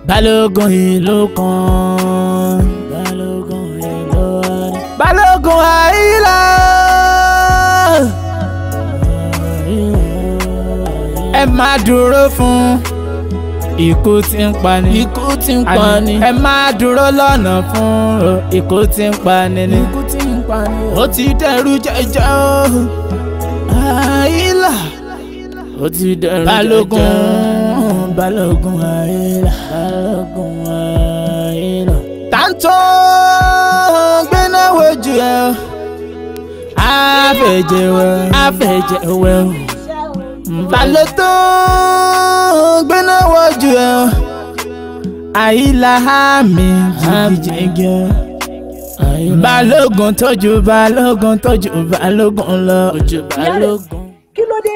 Balógun ìlú kan, Balógun ìlú kan, Balógun Àyìnlá. Ẹ má dúró fún ikú tí ń pani, ikú tí ń pani. Ẹ má dúró lọ́nà fún ikú tí ń pani ni, ikú tí ń pani. Ó ti dẹrù jẹjẹ o, Àyìnlá. Ó ti dẹrù jẹjẹ. Balógun, Balógun Àyìnlá, Balógun Àyìnlá. Tanto gbéná wojú ẹ o, àfẹ̀jẹ̀wẹ̀ o. Balógun gbéná wojú ẹ o, Àyìnlá mi jìgìjìgì. Balógun tójú Balógun tójú Balógun lọ, ojú Balógun. Kí ló dé?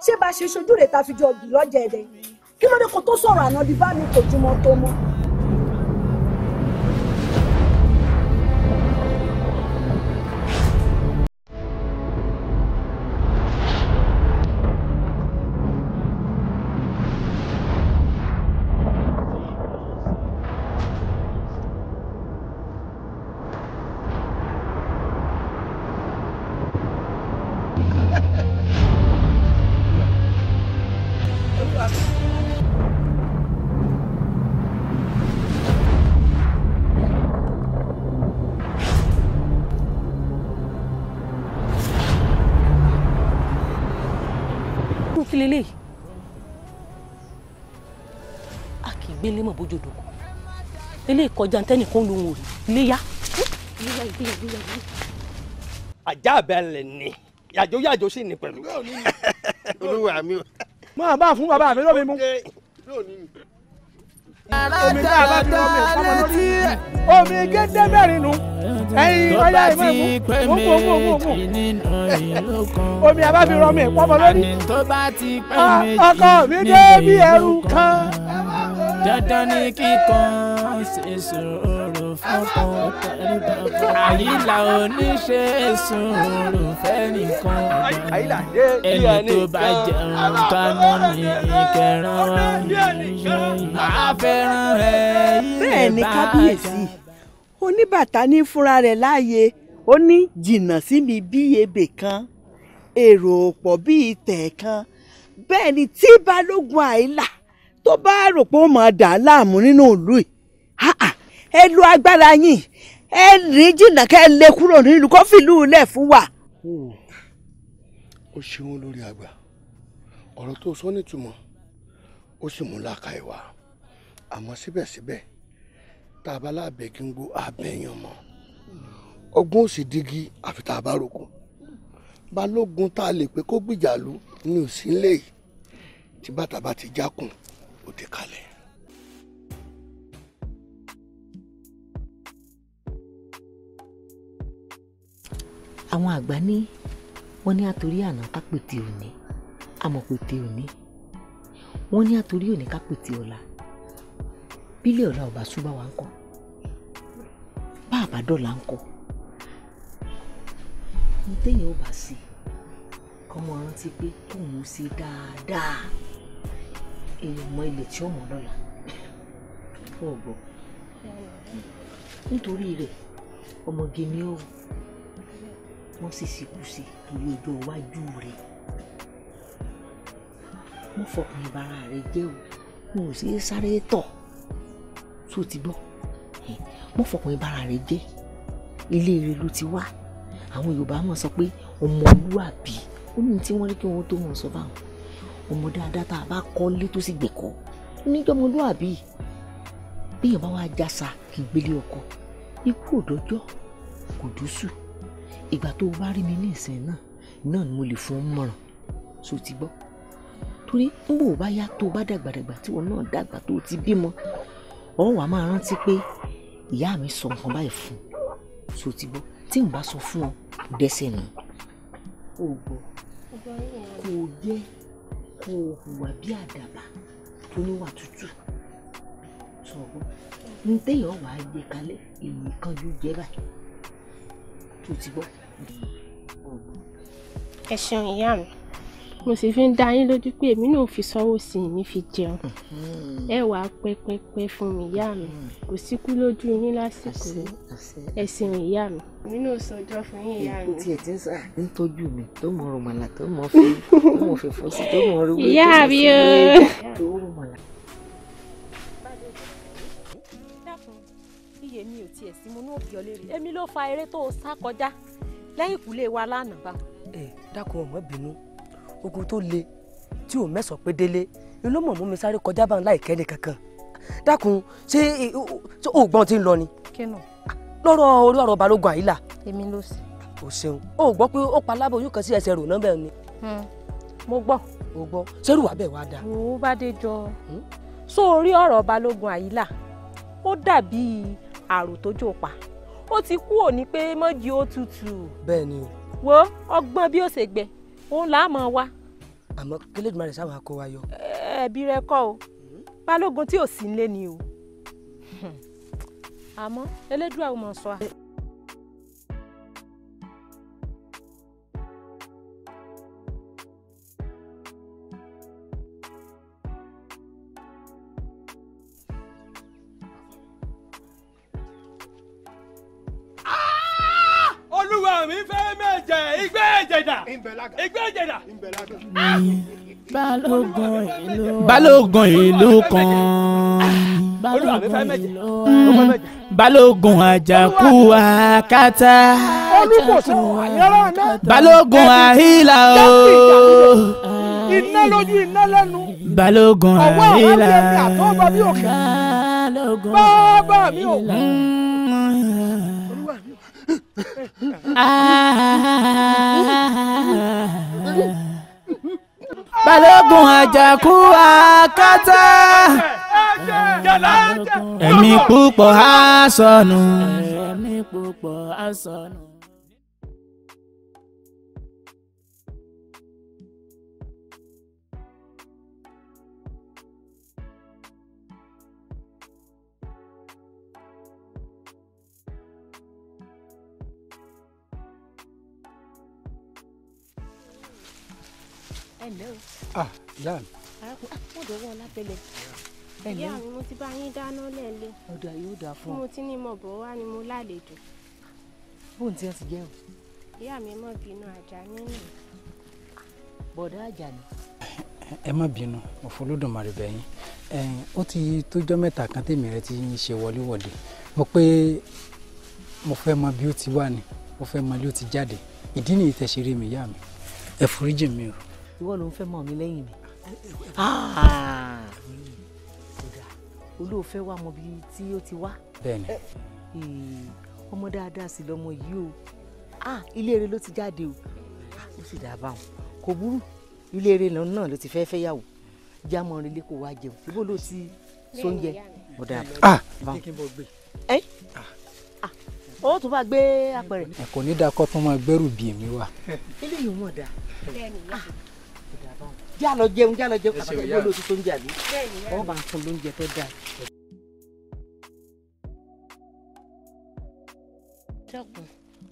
Ṣé bá ṣe ṣojú rẹ̀ ta fi jọ bì lọ́jà ẹ̀dẹ̀? Kí ló dé kó tó sọ̀rọ̀ àná di bá mi kò jùmọ̀ tó mọ́? Lélẹ̀ a kì í gbélé mọ̀ bójú dòkó lélẹ̀ kọjá ntẹ́nìkan ló ń wò rí iléyà. ajá bẹ́ẹ̀lẹ̀ ni yàjò sì ní pẹ̀lú. olúwa mi o. máa bá fún bàbá mi lómi mú. omi tá a bá fi rọmi ọmọ lórí omi gédé mẹ́rin nu ẹyin ọyá ìmọ̀ ìmú omi a bá fi rọmi ọmọ lórí ọkọ mi dé bí ẹrù kan. dandan ni kíkan ṣe sùúrù fọ́kàn Àyìnlá oníṣe sùúrù fẹ́nìkan ẹni tó bá jẹun kánú ní ìkẹrán wa àfẹ́ràn ẹ̀ bẹ́ẹ̀ ni kábíyèsí oníbàtà ní fúnra rẹ̀ láàyè ó ní jìnnà sí mi bí ebè kan èrò pọ̀ bíi tẹ̀ kan bẹ́ẹ̀ ni tí Balógun Àyìnlá tó bá rò pé ó máa dà á láàmú nínú ìlú yìí ẹ lo agbára yín ẹ rí jìnnà kẹ́ ẹ lé kúrò nínú kó fìlú lẹ̀ fún wa. ó ṣeun lórí àgbà ọ̀rọ̀ tó sọ nítumọ̀ ó sì mú làákàyè wá àmọ́ síbẹ̀síbẹ̀ tá a bá láàbẹ̀ kí n gbó àbẹ̀yàn mọ́ ọgbọ́n ò sì dígí àfi tá a bá roko Balógun tá a lè pé kó gbìjàlú ní òsínlẹ̀ yìí tí bàtà bá ti jákùn ó ti kalẹ̀. àwọn àgbà ní wọ́n ní àtòrí àná kápẹ́tì òní àmọ̀pẹ̀tì òní wọ́n ní àtòrí òní kápẹ́tì ọ̀la bílẹ̀ ọ̀la ọba ṣúbà wa ń kọ́ bá àbádọ́là ń kọ́ ní téèyàn ò bá sí ọmọ rántí pé tóun ṣe dáadáa èèyàn mọ ilẹ̀ tí ó mọ̀ lọ́la fún ọ̀gbọ́n nítorí rẹ̀ ọmọge ni ó wọ́n sì ṣekú sí torí ọjọ́ iwájú rẹ̀ wọ́n fọkùnrin bara rẹ̀ jẹ́ o wọn ò sí sáré tọ̀ tó ti gbọ́ wọ́n fọkùnrin bara rẹ̀ jẹ́ ilé rẹ̀ ló ti wá àwọn Yorùbá mọ̀ sọ pé ọmọlúwàbí ó ní tí wọ́n rí kí wọ́n tó mọ̀ sọ báwọn ọmọ dáadáa tá a bá kọ́lé tó sì gbẹ̀kọ́ oníjọ́mọlúwàbí bí èèyàn bá wá jásà kì í gbélé ọkọ ikú òdòjọ́ kò dúsù ìgbà tó o bá rí mi ní ìsìn náà ni mo lè fún ọ mọ̀ràn so ti gbọ́ torí nígbà ó bá yá tó o bá dàgbàdàgbà tí wọn náà dàgbà tó o ti bímọ ọ wàá máa rántí pé ìyá mi sọ nǹkan báyìí fún so ti gbọ́ tí n bá sọ fún ọ kò dẹ́ṣẹ̀ nù ó gbọ́ kò jẹ́ kó o hùwà bí àdàbà tó níwà tútù sọ̀rọ̀ ní téèyàn wàá gbé kalẹ̀ èyí kanjú jẹ́ báyìí tó ti gbọ́ ẹ ṣeun ìyá mi mo sì fi ń dá yín lójú pé èmi náà fi sanwó sí i ní fi jẹun ẹ wà pẹ́pẹ́pẹ́ fún mi ìyá mi kò síkú lójú yín lásìkò ẹ ṣeun ìyá mi èmi náà sọjọ́ fún yín ìyá mi. tí ẹ ti ń sà ń tọ́jú mi tó mọ ọrùn màlà tó mọ fífọ́ sí tó mọ ọrùn wíwí ìyá mi o. tó rùn màlà. iye mi ò tiẹ̀ sí mo ní òbí ọlẹ́rìí èmi ló fa eré tó o sá kọjá lẹ́yìn ìkúlé wa lánàá bá. ẹ dákun ọmọ bínú ogun tó le tí ò mẹ́sàn pé délé inú mọ̀ mú mi sáré kọjá bá ń láì kẹ́ni kankan dákun ṣé ògbọ́n ti ń lọ ni. kínú. lọ́rọ̀ orí ọ̀rọ̀ balógun àyílà. èmi ló sì. o ṣeun o gbọ́ pé ó pa lábọ̀ oyún kan sí ẹsẹ̀ rò náà bẹ́ẹ̀ ni. mo gbọ́. o gbọ́ sẹ́rù wà bẹ́ẹ̀ wá dáa. òun bá dé jọ sórí ọ̀rọ̀ balógun àyílà ó dàbí àrò tó jò pa ó ti kú òní pé mọ́jì ó tutù. bẹ́ẹ̀ ni o. wo ọgbọ́n bí ó ṣe gbẹ òun là á mọ̀ wá. àmọ́ kílódé rẹ̀ sáwọn akọ wa yọ. ẹbí rẹ kọ́ o balógun tí ò sí nílé ni o àmọ́ elédùà ò mọ̀ sọ à. olúwa mi fẹ́ méje ìgbẹ́ ìjẹ̀dà ìgbẹ́ ìjẹ̀dà. balógun ìlú kan balógun àjàkú akátá balógun àhílà o iná lójú iná lẹ́nu balógun àhílà bàbá mi ò balógun àjàkú akátá ẹ̀mí púpọ̀ á sọnù ẹ̀mí púpọ̀ á sọnù. ah ìyá mi. wọ́n dọ̀wọ́ lábẹ́lẹ̀. ìyá mi mo ti bá yín dáná lẹ́ẹ̀lẹ́. ọ̀dà yóò dáa fún ọ. mo ti ní mọ̀ bọ̀ wá ni mo lálejò. bóun ti ẹ ti jẹun. ìyá mi mọ̀ bínú àjà nínú. bọ̀dá àjà ni. ẹ má bínú Olódùmarè bẹ̀yìn ó ti tójọ́ mẹ́ta kan tèmi rẹ ti ń ṣe wọléwọ̀de mo pé mo fẹ́ mọ bí ó ti wà ní mo fẹ́ mọ bí ó ti jáde ìdí nìyí tẹ̀ ṣe rí mi ìyá mi ẹ foríjì mi o. ìwọ ló ń fẹ́ mọ̀ mí lẹ́yìn mi. olóòfẹ́ wa mọ bí tí ó ti wá. bẹ́ẹ̀ni. ọmọ dáadáa sì lọmọ yìí o ilé rẹ̀ ló ti jáde o ó sì dáa báwọn kò burú ilé rẹ̀ náà ló ti fẹ́ fẹ́ yàwó jámọ́ relé kó wá jẹun síbò ló ti sóúnjẹ ọ̀dà ó tún bá gbé apẹ̀rẹ̀. ẹ kò ní dáa kó tún máa gbẹ́rù bí èmi wà. eléyìí ò mọ̀ dáa. já lọ jẹun àbàtà ìwé olóòtú tó ń jà ní wọn bá ń fún lóúnjẹ tó dáa. dákun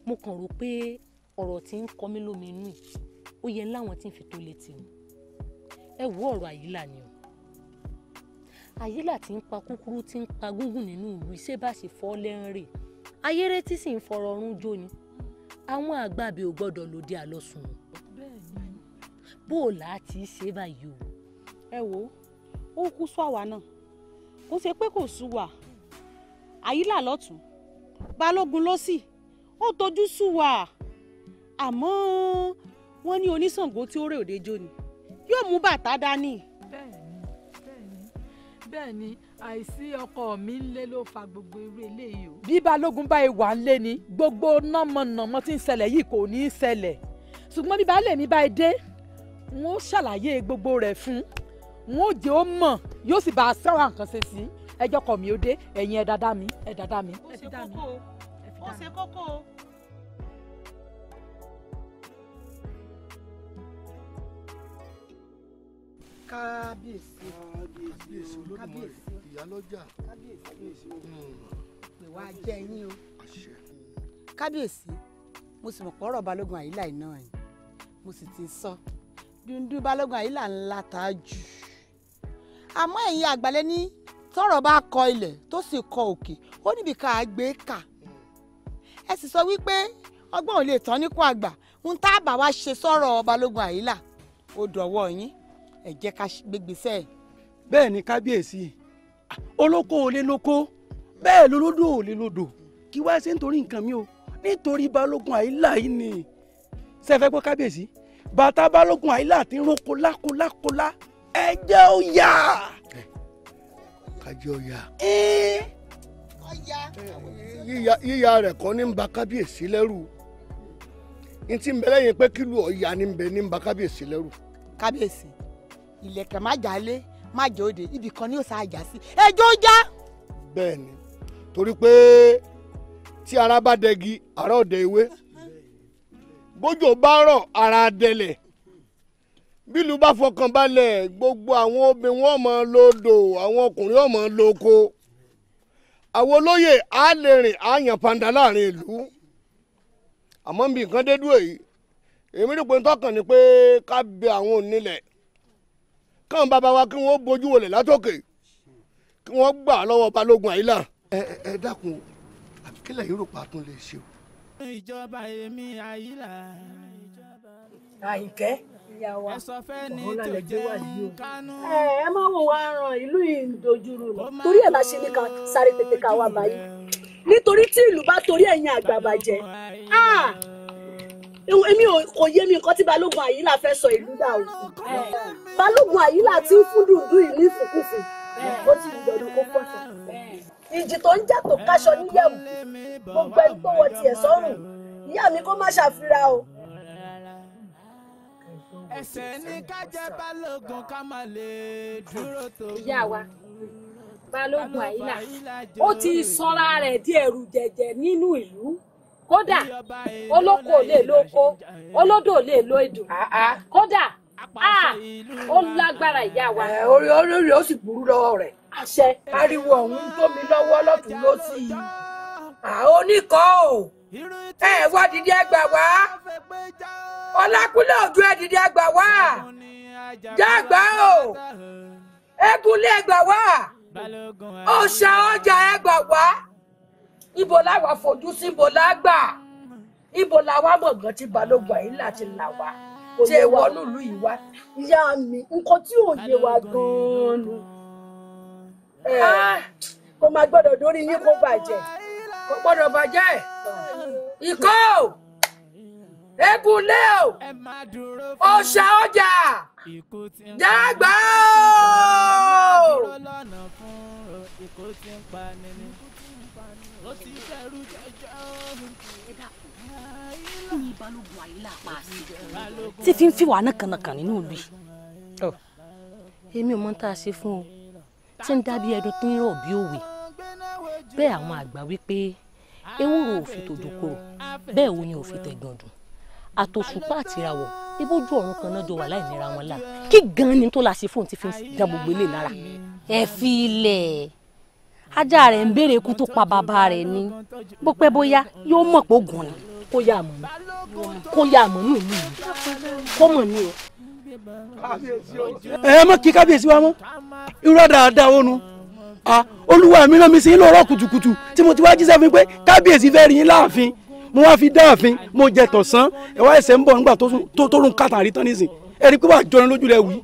mo kàn rò pé ọ̀rọ̀ tí ń kọ mí lómi inú yìí ó yẹ láwọn tí ń fi tó létí ni ẹ wo ọ̀rọ̀ àyílà ni o àyílà tí ń pa kúkúrú tí ń pa gúngùn nínú ìlú iṣẹ́ bá ṣe fọ́ lẹ́ńrè ayéré tí sì ń fọ̀rọ̀ ọ̀run jó ni àwọn àgbàbí ò gbọ́dọ̀ lòdì àlọ́sùn bó o là á ti ṣe báyìí o. ẹ wo ó kú sọ àwa náà kó ṣe pé kò sú wa àyílà lọ́tún balógun ló sì ó tojú sú wa àmọ́ wọ́n ní oníṣàngó tí ó rè òde jó ni yóò mú bàtà dání. bẹ́ẹ̀ni àìsí ọkọ mi ńlé ló fa gbogbo irú eléyìí o. bí balógun bá wà ńlé ni gbogbo nàmọ̀nàmọ́ tí ń ṣẹlẹ̀ yìí kò ní í ṣẹlẹ̀ ṣùgbọ́n bí baálé mi bá dé n ó ṣàlàyé gbogbo rẹ̀ fún n ó jẹ́ ó mọ̀ yóò sì bá a sẹ́wọ̀n nǹkan ṣe sí ẹjọ́ kọ̀ mí ó dé ẹ̀yin ẹ̀ dáadáa mi ẹ̀ dáadáa mi. ó ṣe kókó o ó ṣe kókó o. kábíyèsí Olódùmarè ìyálọ́jà kábíyèsí ìwà jẹ́ yín o kábíyèsí mo sì mọ̀ pọ̀rọ̀ balógun àyílà iná ẹ̀ mo sì ti sọ Dúndún Balógun Àyìnlá ńlá tá a jù àmọ́ ẹ̀yin àgbàlẹ̀ ní tọ́rọ̀ bá kọ ilẹ̀ tó sì kọ òkè ó níbi ká a gbé kà ẹ sì sọ wípé ọgbọ́n ò lè tán níkù àgbà ń tá a bá wa ṣe sọ̀rọ̀ Balógun Àyìnlá ó dọ̀wọ́ yín ẹ jẹ́ ká gbégbèsè. bẹ́ẹ̀ ni kábíyèsí olóko ò lè lóko bẹ́ẹ̀ lolódò ò lè lodò kí wá ṣe nítorí nǹkan mi o nítorí Balógun Àyìnlá yìí ni ṣe fẹ́ gbọ́ kábíyèsí bàtà Balógun Àyìnlá ti ń ro kólákólákólá ẹ jẹ́ ó yá. kájẹ́ ó yá yíya rẹ̀ kọ́ ní ń ba kábíyèsí lẹ́rù n ti ń bẹ lẹ́yìn pé kílù ọ̀ya ní ń bẹ ní ń ba kábíyèsí lẹ́rù. kábíyèsí ìlẹ̀kẹ̀ má jalè má jẹ́ òde ibì kan ní òsà àjà sí ẹjọ́ já. bẹ́ẹ̀ ni torí pé tí ara bá dẹgi ara ọ̀dẹ ewé bójò bá rọ̀ ara dẹlẹ̀ bílù bá fọkàn balẹ̀ gbogbo àwọn obìnrin wọn mọ lódò àwọn ọkùnrin wọn mọ lóko àwọn olóyè á lè rìn á yàn pàǹdà láàrin ìlú àmọ́ bí nǹkan dé dúró yìí èmi rí pé ń tọkàn ni pé ká bẹ àwọn onílẹ̀ káwọn bàbá wa kí wọ́n bójú wọlé látòkè kí wọ́n gbà lọ́wọ́ Balógun Àyìnlá. ẹ dákun àbíkílẹ̀ yìí rò pa tún lè ṣe o. ìjọba èmi Àyìnlá. Àyìnkẹ́ ìyàwó òun lálẹ́ gbé wà yìí o. ẹ má wò wá ràn ìlú yìí ń dojúrú lọ torí ẹ̀ la ṣe ní ká sáré tètè ká wá báyìí nítorí tí ìlú bá torí ẹ̀yin àgbà bàjẹ́ èmi kò yé mi nǹkan tí Balógun Àyìnlá fẹ́ sọ ìlú dà o Balógun Àyìnlá tí ń fún dùndú ìlú ìfúkúfù ó ti gbọ́dọ̀ kó pọ̀tọ̀ ìjì tó ń jà tó káṣọ níyẹ̀wò gbogbo ẹni tó wọ tiẹ̀ sọ́rùn ìyá mi kó má ṣàfihàn o. ẹsẹ̀ ní ká jẹ́ Balógun ká má lè dúró tó. ìyá wa Balógun Àyìnlá ó ti sọra rẹ̀ di ẹ̀rù jẹ̀jẹ̀ nínú ìlú kódà olóko lè lóko olódò lè lo èdò kódà ó lágbára ìyá wa. orí ó sì burú lọ́wọ́ rẹ̀. àṣẹ. ariwo ọ̀hún tó mi lọ́wọ́ lọ́tún lọ́sì yìí. oníkọ́ o ẹ wá dìde ẹgbà wá Ọlákúnlé Òjó ẹ dìde ẹgbà wá jágbá o Ẹkúnlé ẹgbà wá Òòṣà ọjà ẹgbà wá ibo làwa fojú sí ibo làgbà ibo làwa mọ̀gàn tí Balógun Àyìnlá ti là wá tí ẹ wọnú ìlú yìí wá. ìyá mi nǹkan tí ò yé wa gan-an nu kó máa gbọ́dọ̀ dórí yín kó bàjẹ́ kó gbọ́dọ̀ bàjẹ́ ikọ́ Ẹkúnlé o Òòṣà ọjà jágbá ní Balógun Àyìnlá pa tí fi ń fi wà nàkànàkàn nínú ìlú yìí. èmi ò mọ tá a ṣe fún o tí ń dábí ẹdun tó ń rọ̀ bí òwe bẹ́ẹ̀ àwọn àgbà wípé ewúro ò fi tòjò korò bẹ́ẹ̀ wo ni ò fi tẹ̀gàn dùn àtòṣùpá àtìràwọ̀ ibójú ọ̀run kan náà jọ wà láì nira wọn là kí gan ni tó la ṣe fóun ti fi ń dá gbogbo ilé lára. ẹ fi ilẹ̀ ajá rẹ̀ ń béèrè ikú tó pa bàbá rẹ̀ ni bó pẹ́ bóyá yóò mọ̀ pé ogun ni kó yá àmọ́ nù ìlú yìí kó mọ̀ ní o. ẹ mọ kí kábíyèsí wa mọ irọ́ dáadáa ó nu olúwa mi náà mi sì ń lọ́rọ̀ kùtùkùtù tí mo ti wá jíṣẹ́ fún pé kábíyèsí fẹ́ rí yín láàfin mo wá fi dáàfin mo jẹ tọ̀sán ẹ wá ẹsẹ̀ ń bọ̀ nígbà tó rún kàtàrí tán nísìn ẹ rí i pé wàá jọrin lójú rẹ wí.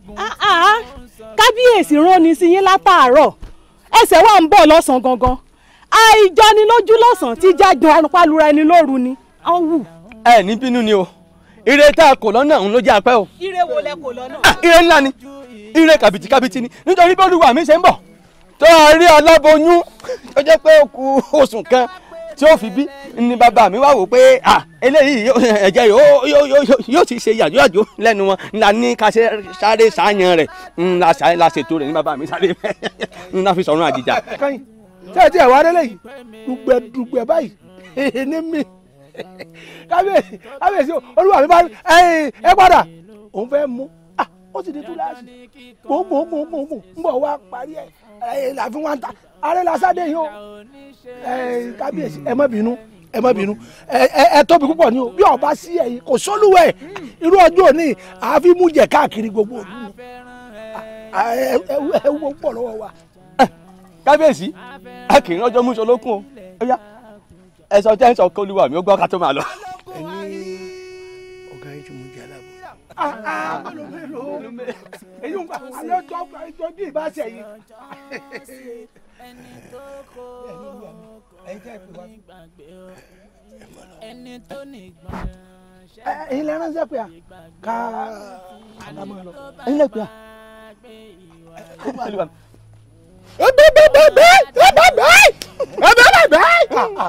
kábíyèsí rán ni sí yín látàárọ̀ ẹsẹ̀ wà ń bọ̀ lọ́sàn-án gangan àìjọni lójú lọ́sàn-án tí jágbọn arúpálura ẹni lóru ni àwọn wù. ẹ ní bínú ni o ire tá a kò lọ́nà òun ló jẹ́ apẹ́ o. ire wo lẹ kò lọ́nà. ire ńlá ni ire kàbìtìkàbìtì ni nítorí bí olúwa mi ṣe ń bọ̀ tó a rí aláboyún tó jẹ́ pé ó kù oṣù kan tí ó fi bí ni bàbá mi wá wò pé eléyìí ẹ̀jẹ̀ yóò ti ṣe yàjóyàjó lẹ́nu wọn la ní ká sáré ṣàyàn rẹ̀ la ṣètò rẹ̀ ní bàbá mi sáré ńlá fi sọ̀rọ̀ àjìjà. ṣé ẹ ti ẹ̀ wá délé yìí dùgbẹ̀ báyìí ní mi kábíyèsí olúwa mi bá ẹ padà òun fẹ́ mú ó sì di túláàsì mò ń bọ̀ wá parí ẹ̀ láfi wá ń ta ààrẹ lásàdé yìí o kábíyèsí ẹ má bínú ẹ tóbi púpọ̀ ni o bí ọba sí ẹ̀yìn kò sólúwẹ̀ irú ọjọ́ òní àfi mú jẹ káàkiri gbogbo òlu ni ẹ wo pọ̀ lọ́wọ́ wa. kábíyèsí a kì í rọ́jọ́ mú solókun o ó yá ẹ sọ tẹ́ ń sọ kó olúwa mi ó gbọ́ ká tó máa lọ. ẹ ní ọ̀gá yín tí mo jẹ́ aláàbò. èyí ń bá alẹ́ ọjọ́ bí ìbá ṣe yìí. ẹ̀yin lè ránṣẹ́ pé a ká àdámọ́ lọ ẹ̀yin lè pé a.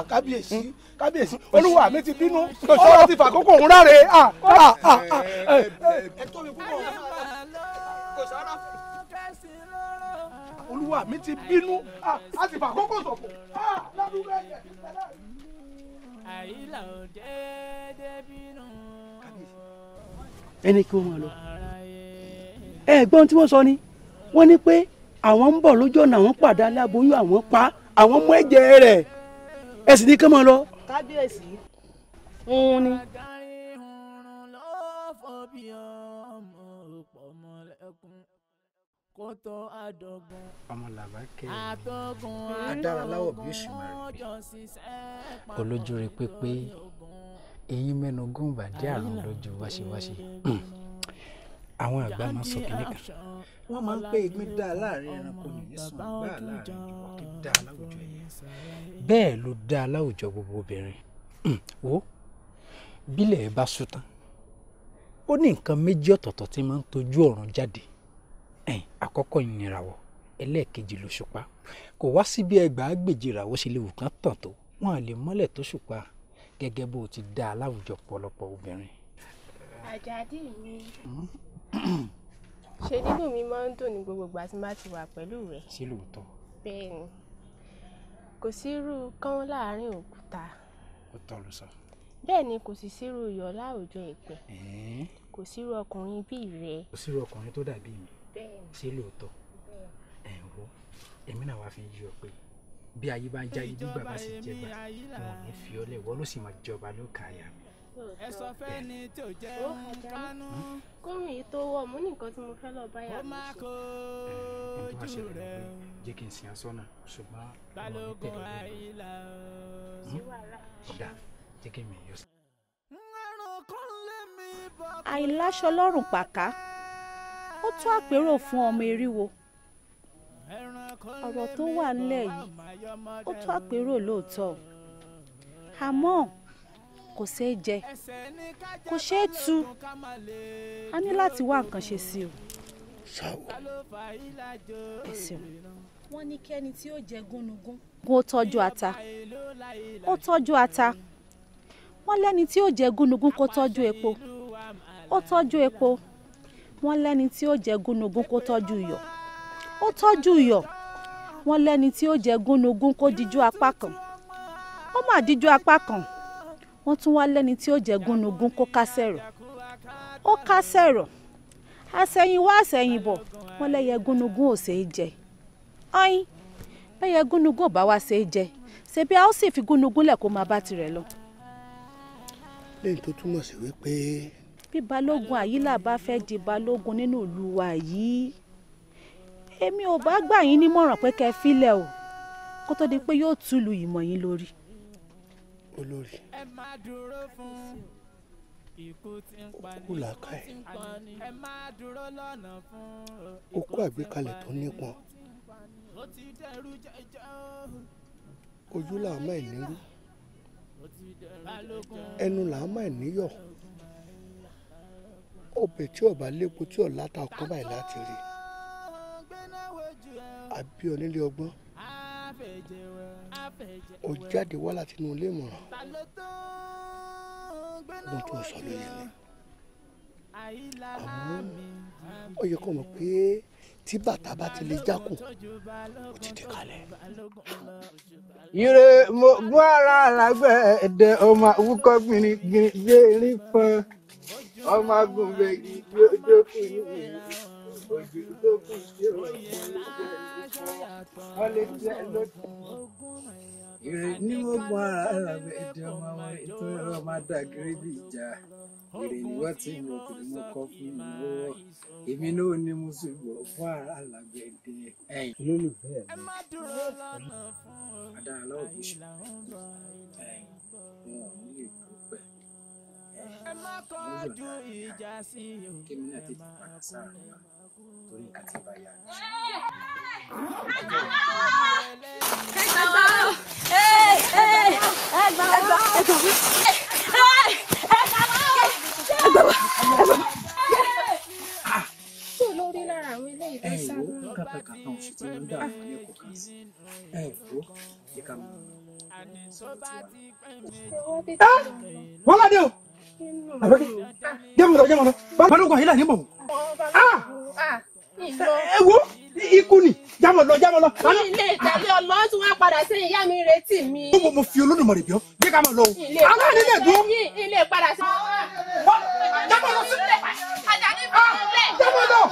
kábíyèsí kábíyèsí olúwa mi ti bínú ọ̀rọ̀ ti fàkókò òun ráre. olúwa mi ti bínú a ti fàkókò ṣòfò. ẹni kí wọ́n máa lọ. ẹ̀gbọ́n tí wọ́n sọ ni wọ́n ní pé àwọn ń bọ̀ lójú ọ̀nà àwọn pàdé aláboyún àwọn pa àwọn mú ẹ̀jẹ̀ rẹ̀ ẹ sì ní kí wọ́n máa lọ. kábíyèsí òun ni. ọmọ làbákẹ́ adára láwọ̀ bí oṣù mẹ́rin olójú rẹ pépé eyín mẹ́nu gúnbà dé àrùn lójú wáṣíwáṣí. àwọn àgbà máa ń sọ kínní kan wọ́n máa ń pé ìgbín dá láàrin ẹranko nìyí sùn gbà láàrin ìjọba kí dá láwùjọ ẹ̀yẹ bẹ́ẹ̀ ló dá láwùjọ gbogbo obìnrin. wo bílẹ̀ ẹ bá sùn tán ó ní nǹkan méjì ọ̀tọ̀ọ̀tọ̀ tí máa ń tọ́jú ọ̀run jáde. àkọ́kọ́ ìniràwọ̀ ẹlẹ́ẹ̀kejì lóṣùpá kò wá sí bí ẹgbàágbèjì ìràwọ̀ ṣe lè wù kán tàn tó wọn à lè mọ́lẹ̀ tó ṣùpá gẹ́gẹ́ bó ti dá láwùjọ pọ̀lọpọ̀ obìnrin. Àjàdí mi ṣe nínú mi máa ń dùn ní gbogbo ìgbà tí má ti wà pẹ̀lú rẹ̀. sí lóòótọ́. bẹ́ẹ̀ ni kò sírú kán láàrin òkúta. ó tọ́ ló sọ. bẹ́ẹ̀ ni kò sì sírú iyọ̀ láwùjọ ìpẹ́. kò sírú ọkùnrin bíi rẹ̀. kò sírú ọkùnrin tó dàbí mi. sí lóòótọ́. wo èmi náà wàá fi yí ọ pé bí ayé bá ń jáyé nígbà bá sì jẹba wọn ò ní fi ọ lẹ̀ wọ́n ló sì máa jọba ló kà á yà mí. ẹ sọ fẹ́ ni tí ò jẹ́ ń kánú. kórìn yìí tó wọ̀ mú nìkan tí mo fẹ́ lọ bá yà mí sọ. ẹni tó bá ṣẹlẹ̀ lọ pé jẹ́ kí n sìn asọ́nà ṣùgbọ́n ọmọ mi tẹ̀lé ọ̀gbìn ọ̀dà jẹ́ kí mi yọ sí. àìláṣọ lọ́rùn pàká ó tó àpérò fún ọmọ eriwo ọ̀rọ̀ tó wà nílẹ̀ yìí ó tó àpérò lóòótọ́ àmọ́ kò ṣeé jẹ kò ṣeé tu a ní láti wá nǹkan ṣe sí o. ẹ ṣeun. wọ́n ní kẹ́ni tí ó jẹ gúnugún. ó tọ́jú ata ó tọ́jú ata wọ́n lẹ́ni tí ó jẹ gúnugún kó tọ́jú epo ó tọ́jú epo wọ́n lẹ́ni tí ó jẹ gúnugún kó tọ́jú iyọ̀ ó tọ́jú iyọ̀ wọ́n lẹ́ni tí ó jẹ gúnugún kó dijú apá kan ó mà dijú apá kan wọ́n tún wá lẹ́ni tí ó jẹ gúnugún kó kásẹ̀rọ̀ ó kásẹ̀rọ̀ àsẹ̀yìnwá àsẹ̀yìnbọ̀ wọ́n lẹ́yẹ gúnugún ò ṣeé jẹ ọyìn bẹ́yẹ gúnugún ò bá wá ṣeé jẹ ṣebí a ó sì fi gúnugún lẹ̀ kó máa bá tirẹ̀ lọ. lẹ́yìn tó túmọ̀ sí wípé. bí balógun àyílà bá fẹ́ di balógun nínú ìlú wa yìí èmi ò bá gbà yín nímọ̀ràn pé kẹ́ ẹ filẹ̀ o kó tó di pé yóò túlù ìmọ̀ yín lórí. olórí òkú làákà ẹ̀ òkú àgbékalẹ̀ tó nípọn ojú làá máa nírú ẹnu làá máa níyọ̀ ọbẹ̀ tí ọba lépo tí ọ̀la ta ọkàn báyìí láti rí àbí onílé ọgbọ́n ó jáde wá láti inú ilé ìmọ̀ràn ohun tó ń sọ ló yé mi àmọ́ ó yẹ kó mọ̀ pé tí bàtà bá ti lè jákùn ó ti dé kalẹ̀. ire mo gún ara lágbẹ̀ẹ́dẹ ọmọ àwùkọ gbìnrín gbé rí fún ọmọ agùnbẹ̀gì bí ojú kù ní ojú tó kù sí òun wọ́n lè jẹ́ lójú. ire ní mo gbọ́ ara alágbẹ̀dẹ ọmọ àwọn ètò ẹ̀rọ máa dàgírí bí ìjà ire ni wọ́n ti ń lọ kiri mọ́ kọ́ fún mi lọ́wọ́ èmi náà ní mo sì gbọ́ fún ara alágbẹ̀dẹ ẹ̀yìn olólùfẹ́ mi adára òbí ṣe ẹ̀yìn wọn ò ní lè dúpẹ́ ẹ̀yìn kí mi náà tètè padà sára wa torí nǹkan tí bá yà lórí lára àwọn ilé ìfẹsà wo kápẹ́kápẹ́ oṣù tí wọ́n ń dà wọ́n ní ẹ̀kọ́ kan sí wo jẹ́ ká mọ̀ wọ́n ládé o jẹ́mọ̀lọ́ balógun àyílà ní mọ̀ ẹ wo ikú ni jámọ̀lọ́. ilé ìtẹ̀lé ọlọ́ tí wọ́n padà sí ìyá mi retí mi. mo fi Olódùmarè bí ọ́ jẹ́ ká mọ̀ lọ o. àwọn àdéhùn ẹ̀dùn. ilé padà sí. jámọ̀lọ́ sí ilé Àjàní fún ilé. jámọ̀lọ́.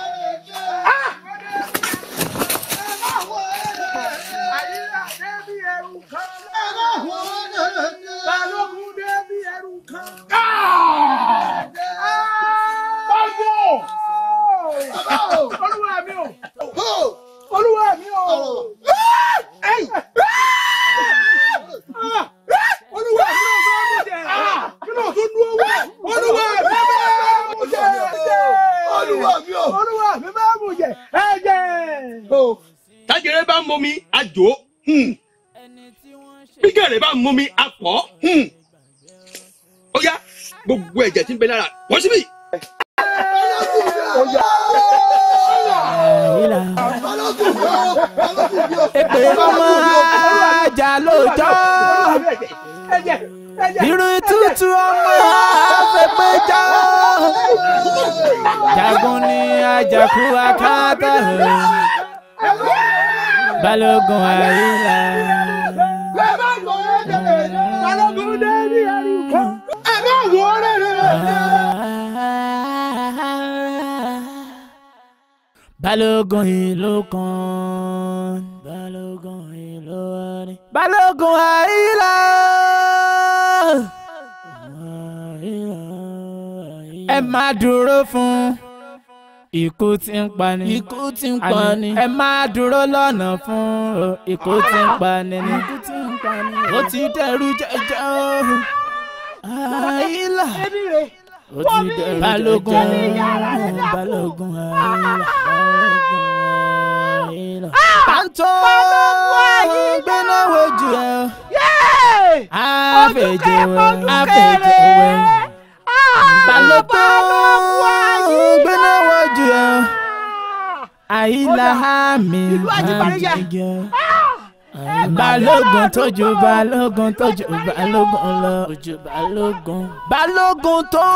Àyílà débi ẹrù kan. Balógun débi ẹrù kan. Olúwa mi o. Olúwa mi o. Olúwa mi o fẹ́ mú jẹ. Kí ló tún dúró wá? Olúwa mi fẹ́ mú jẹ. Olúwa mi o. Olúwa mi fẹ́ mú jẹ. Ẹ jẹ. Tájẹrẹ bá ń mọmi àjò bígẹ̀rẹ̀ bá ń mọmi àpọ̀ ó yá gbogbo ẹ̀jẹ̀ tí ń bẹ lára wọ́n síbí. Èpè ọmọ ajá lóòjọ́ irun tútù ọmọ afẹ́pẹ́jọ́ jagun ní ajakú akátá Balógun Àyìnlá. Balógun débi ẹrù kan. Ẹ bá wọ rẹ̀. Balógun ìlú kan. Balógun ìlú wárí. Balógun Àyìnlá. Ẹ máa dúró fún. Ikú tí ń pani. Ikú tí ń pani. Ẹ máa dúró lọ́nà fún. Ikú tí ń pani ni. Ikú tí ń pani. Ó ti dẹrù jẹjẹ o. Àyìnlá. Ó ti dẹrù Balógun. Balógun Àyìnlá. Pàǹtó gbéná wojú ẹ. Àfẹ̀jẹ̀ wẹ̀. Àfẹ̀jẹ̀ wẹ̀. Balógun gbéná wojú ẹ. Àyìnlá mi àjẹjẹ. Balógun tójú Balógun tójú Balógun lọ. Ojú Balógun. Balógun tó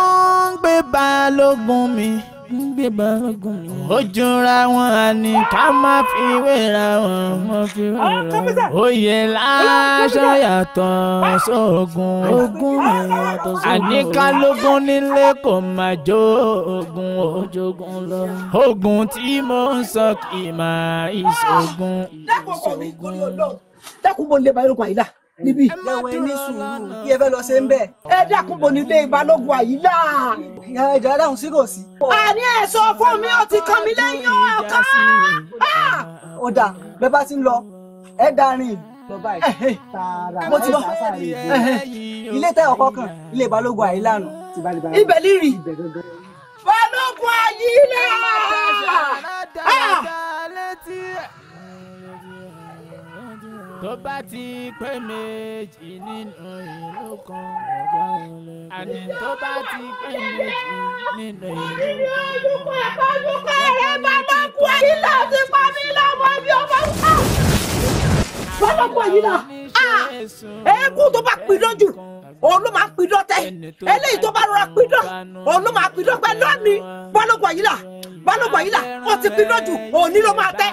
ń gbé Balógun mi. Ń gbé Balógun mi. Ojú ra wọn àní ká má fi wéra wọn. Wọ́n fi wéra wọn. Oyè láṣọ yàtọ̀ sóògùn. Ogun yàtọ̀ sóògùn. Àní kálógún nílé kò máa jó ogun ojogun lọ. Ogun tí mo ń sọ kì í máa ìṣògùn. Dákun bo nílé Balógun Àyìnlá níbí. Lẹ́wọ̀n ẹni sùúrù kí ẹ fẹ́ lọ ṣe ń bẹ̀. Ẹ dákun bo nílé Balógun Àyìnlá. Ìyá ẹja dáhùn sí kò sí. Àní ẹ sọ fún mi ó ti kàn mí lẹ́yìn ọ̀kan. Ó dà bẹ́ẹ̀ bá ti ń lọ ẹ darin. Mo ti lọ ilé tẹ ọkọ kan ilé Balógun Àyìnlá nù. Ibẹ̀ lírì. Balógun Àyìnlá. Tó bá ti pé méjì nínú ìlú kan ọ̀gá olè. Àní tó bá ti pé méjì nínú ìlú kan. Balógun ẹ̀rẹ́ Balógun Àyìnlá ti pa mí lọ́mọ bí ọmọ wá. Balógun Àyìnlá. Eégún tó bá pidán jù òun ló máa ń pidán tẹ́. Eléyìí tó bá rọra pidán òun ló máa pidán pẹ́ lónìí. Balógun Àyìnlá Balógun Àyìnlá ó ti pidán jù òun ní ló máa tẹ́.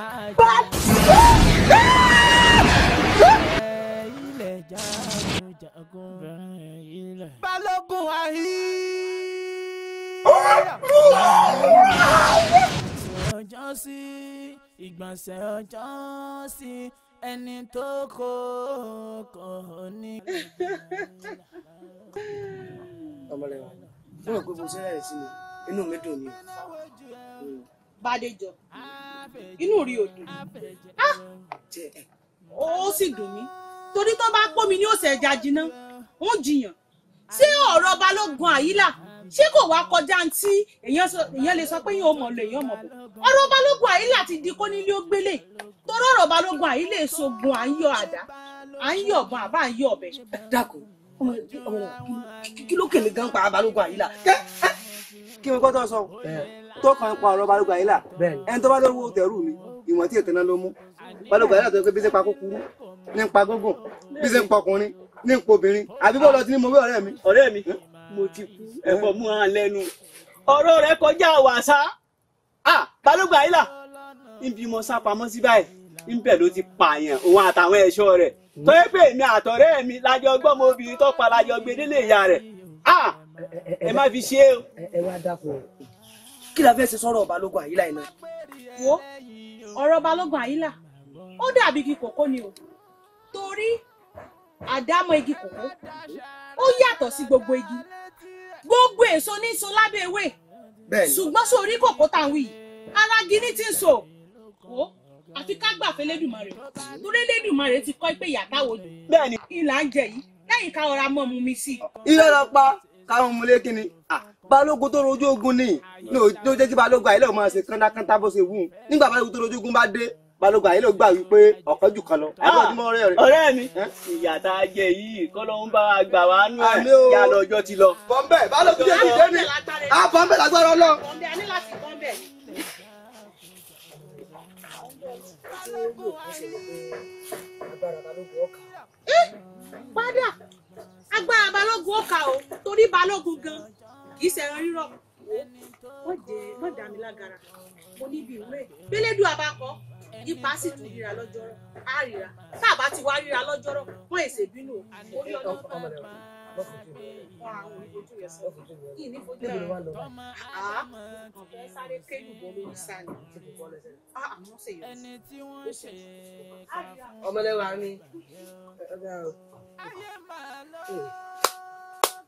Balógun ọjọ́ sí ìgbọ̀nsẹ̀ ọjọ́ sí ẹni tó kó kò ní. ọmọlẹ́wà fún ọ̀pẹ mo ṣe rẹ̀ sí mi inú mi dùn ni. Bádéjọ inú rí odò ó sì dùn mí torí tó bá pọ̀ mi ní ọ̀sẹ̀ ẹja jiná wọ́n jiyàn ṣé ọ̀rọ̀ Balógun Àyìnlá ṣé kò wá kọjá tí èèyàn lè sọ pé yóò mọ̀ lọ èèyàn mọ̀ bọ̀ ọ̀rọ̀ Balógun Àyìnlá ti di kó nílé ó gbélé torí ọ̀rọ̀ Balógun Àyìnlá èsogun à ń yọ àdá à ń yọ ọ̀bọ̀n àbá à ń yọ ọ̀bẹ. dákun kí ló kèlè gan pa Balógun Àyìnlá kí mi kọ́ tó sọ tó kàn pa ọ̀rọ̀ Balógun Àyìnlá ẹni tó bá lówó tẹ̀rù mi ìwọ̀n tí ètò náà ló mú Balógun Àyìnlá tó yẹ pé bí ṣe pa kúkúrú ní pa gógùn bí ṣe ń pa ọkùnrin ní ipò obìnrin àbí bó lọ sí ní mo wí ọ̀rẹ́ mi. ọ̀rẹ́ mi mo ti kú ẹ̀fọ́ mú hàn lẹ́nu ọ̀rọ̀ rẹ̀ kọjá wàsá Balógun Àyìnlá níbi mo sá pamọ́ sí báyìí níbẹ̀ ló ti pààyàn òun àtàwọn ẹ̀ṣọ́ rẹ̀ tó yẹ pé èmi àtọ̀rẹ́ mi lájọ gbọ́mọ obìnrin tó pa lájọ gbé délé ìyá rẹ̀ ẹ má fi ṣe é o. ẹ wá dákun kí la fẹ́ ṣe sọ̀rọ̀ Balógun Àyìnlá iná. wo ọ̀rọ̀ Balógun Àyìnlá ó dàbí igi kòkó ni o torí àdámọ̀ igi kòkó ó yàtọ̀ sí gbogbo igi gbogbo èso ní so lábẹ́ ewé ṣùgbọ́n sórí kòkó táwọn yìí alági ní ti ń so ó àfi ká gbà fẹ́ lẹ́dùnmarè torí lẹ́dùnmarè ti kọ́ pé ìyàtá wo bẹ́ẹ̀ ni ìlà ń jẹ yìí lẹ́yìn ká ọ̀rá mọ́ mu mi sí. irọ́ lọ pa káwọn ọmọlé kínní Balógun tó rojú ogun ní ló jẹ́ kí Balógun Àyìnlá máa ṣe kándákántá bó ṣe wù ú nígbà Balógun tó rojú ogun bá dé Balógun Àyìnlá gbà wípé ọ̀kan jù kan lọ. ọ̀rẹ́ mi ìyá tá a jẹ yìí kọ́lọ́hún bá wa gbà wá nú ẹ̀ yá lọ́jọ́ ti lọ. bọ́m̀bẹ̀ Balógun jẹ́ ìdílé mi bọ́m̀bẹ̀ lágbára lọ. bọ́m̀bẹ̀ a ní láti bọ́m̀bẹ̀. padà agbára Balógun ó kà ó torí Balógun gan kì í ṣẹran rírọ̀ wọ́n dà mí lágara mo níbi ìwé pélédù abakọ ipa sì tún ríra lọ́jọ́rọ́ á ríra tá a bá ti wá ríra lọ́jọ́rọ́ wọ́n èsè bínú orí ọlọ́pàá àwọn ojú rẹ̀ sọ kí ní fojú rẹ̀ ọ̀fẹ́ sáré kéjù bọ́ lórí sáni àmọ́ ṣe yọ ọmọlẹ́wà mi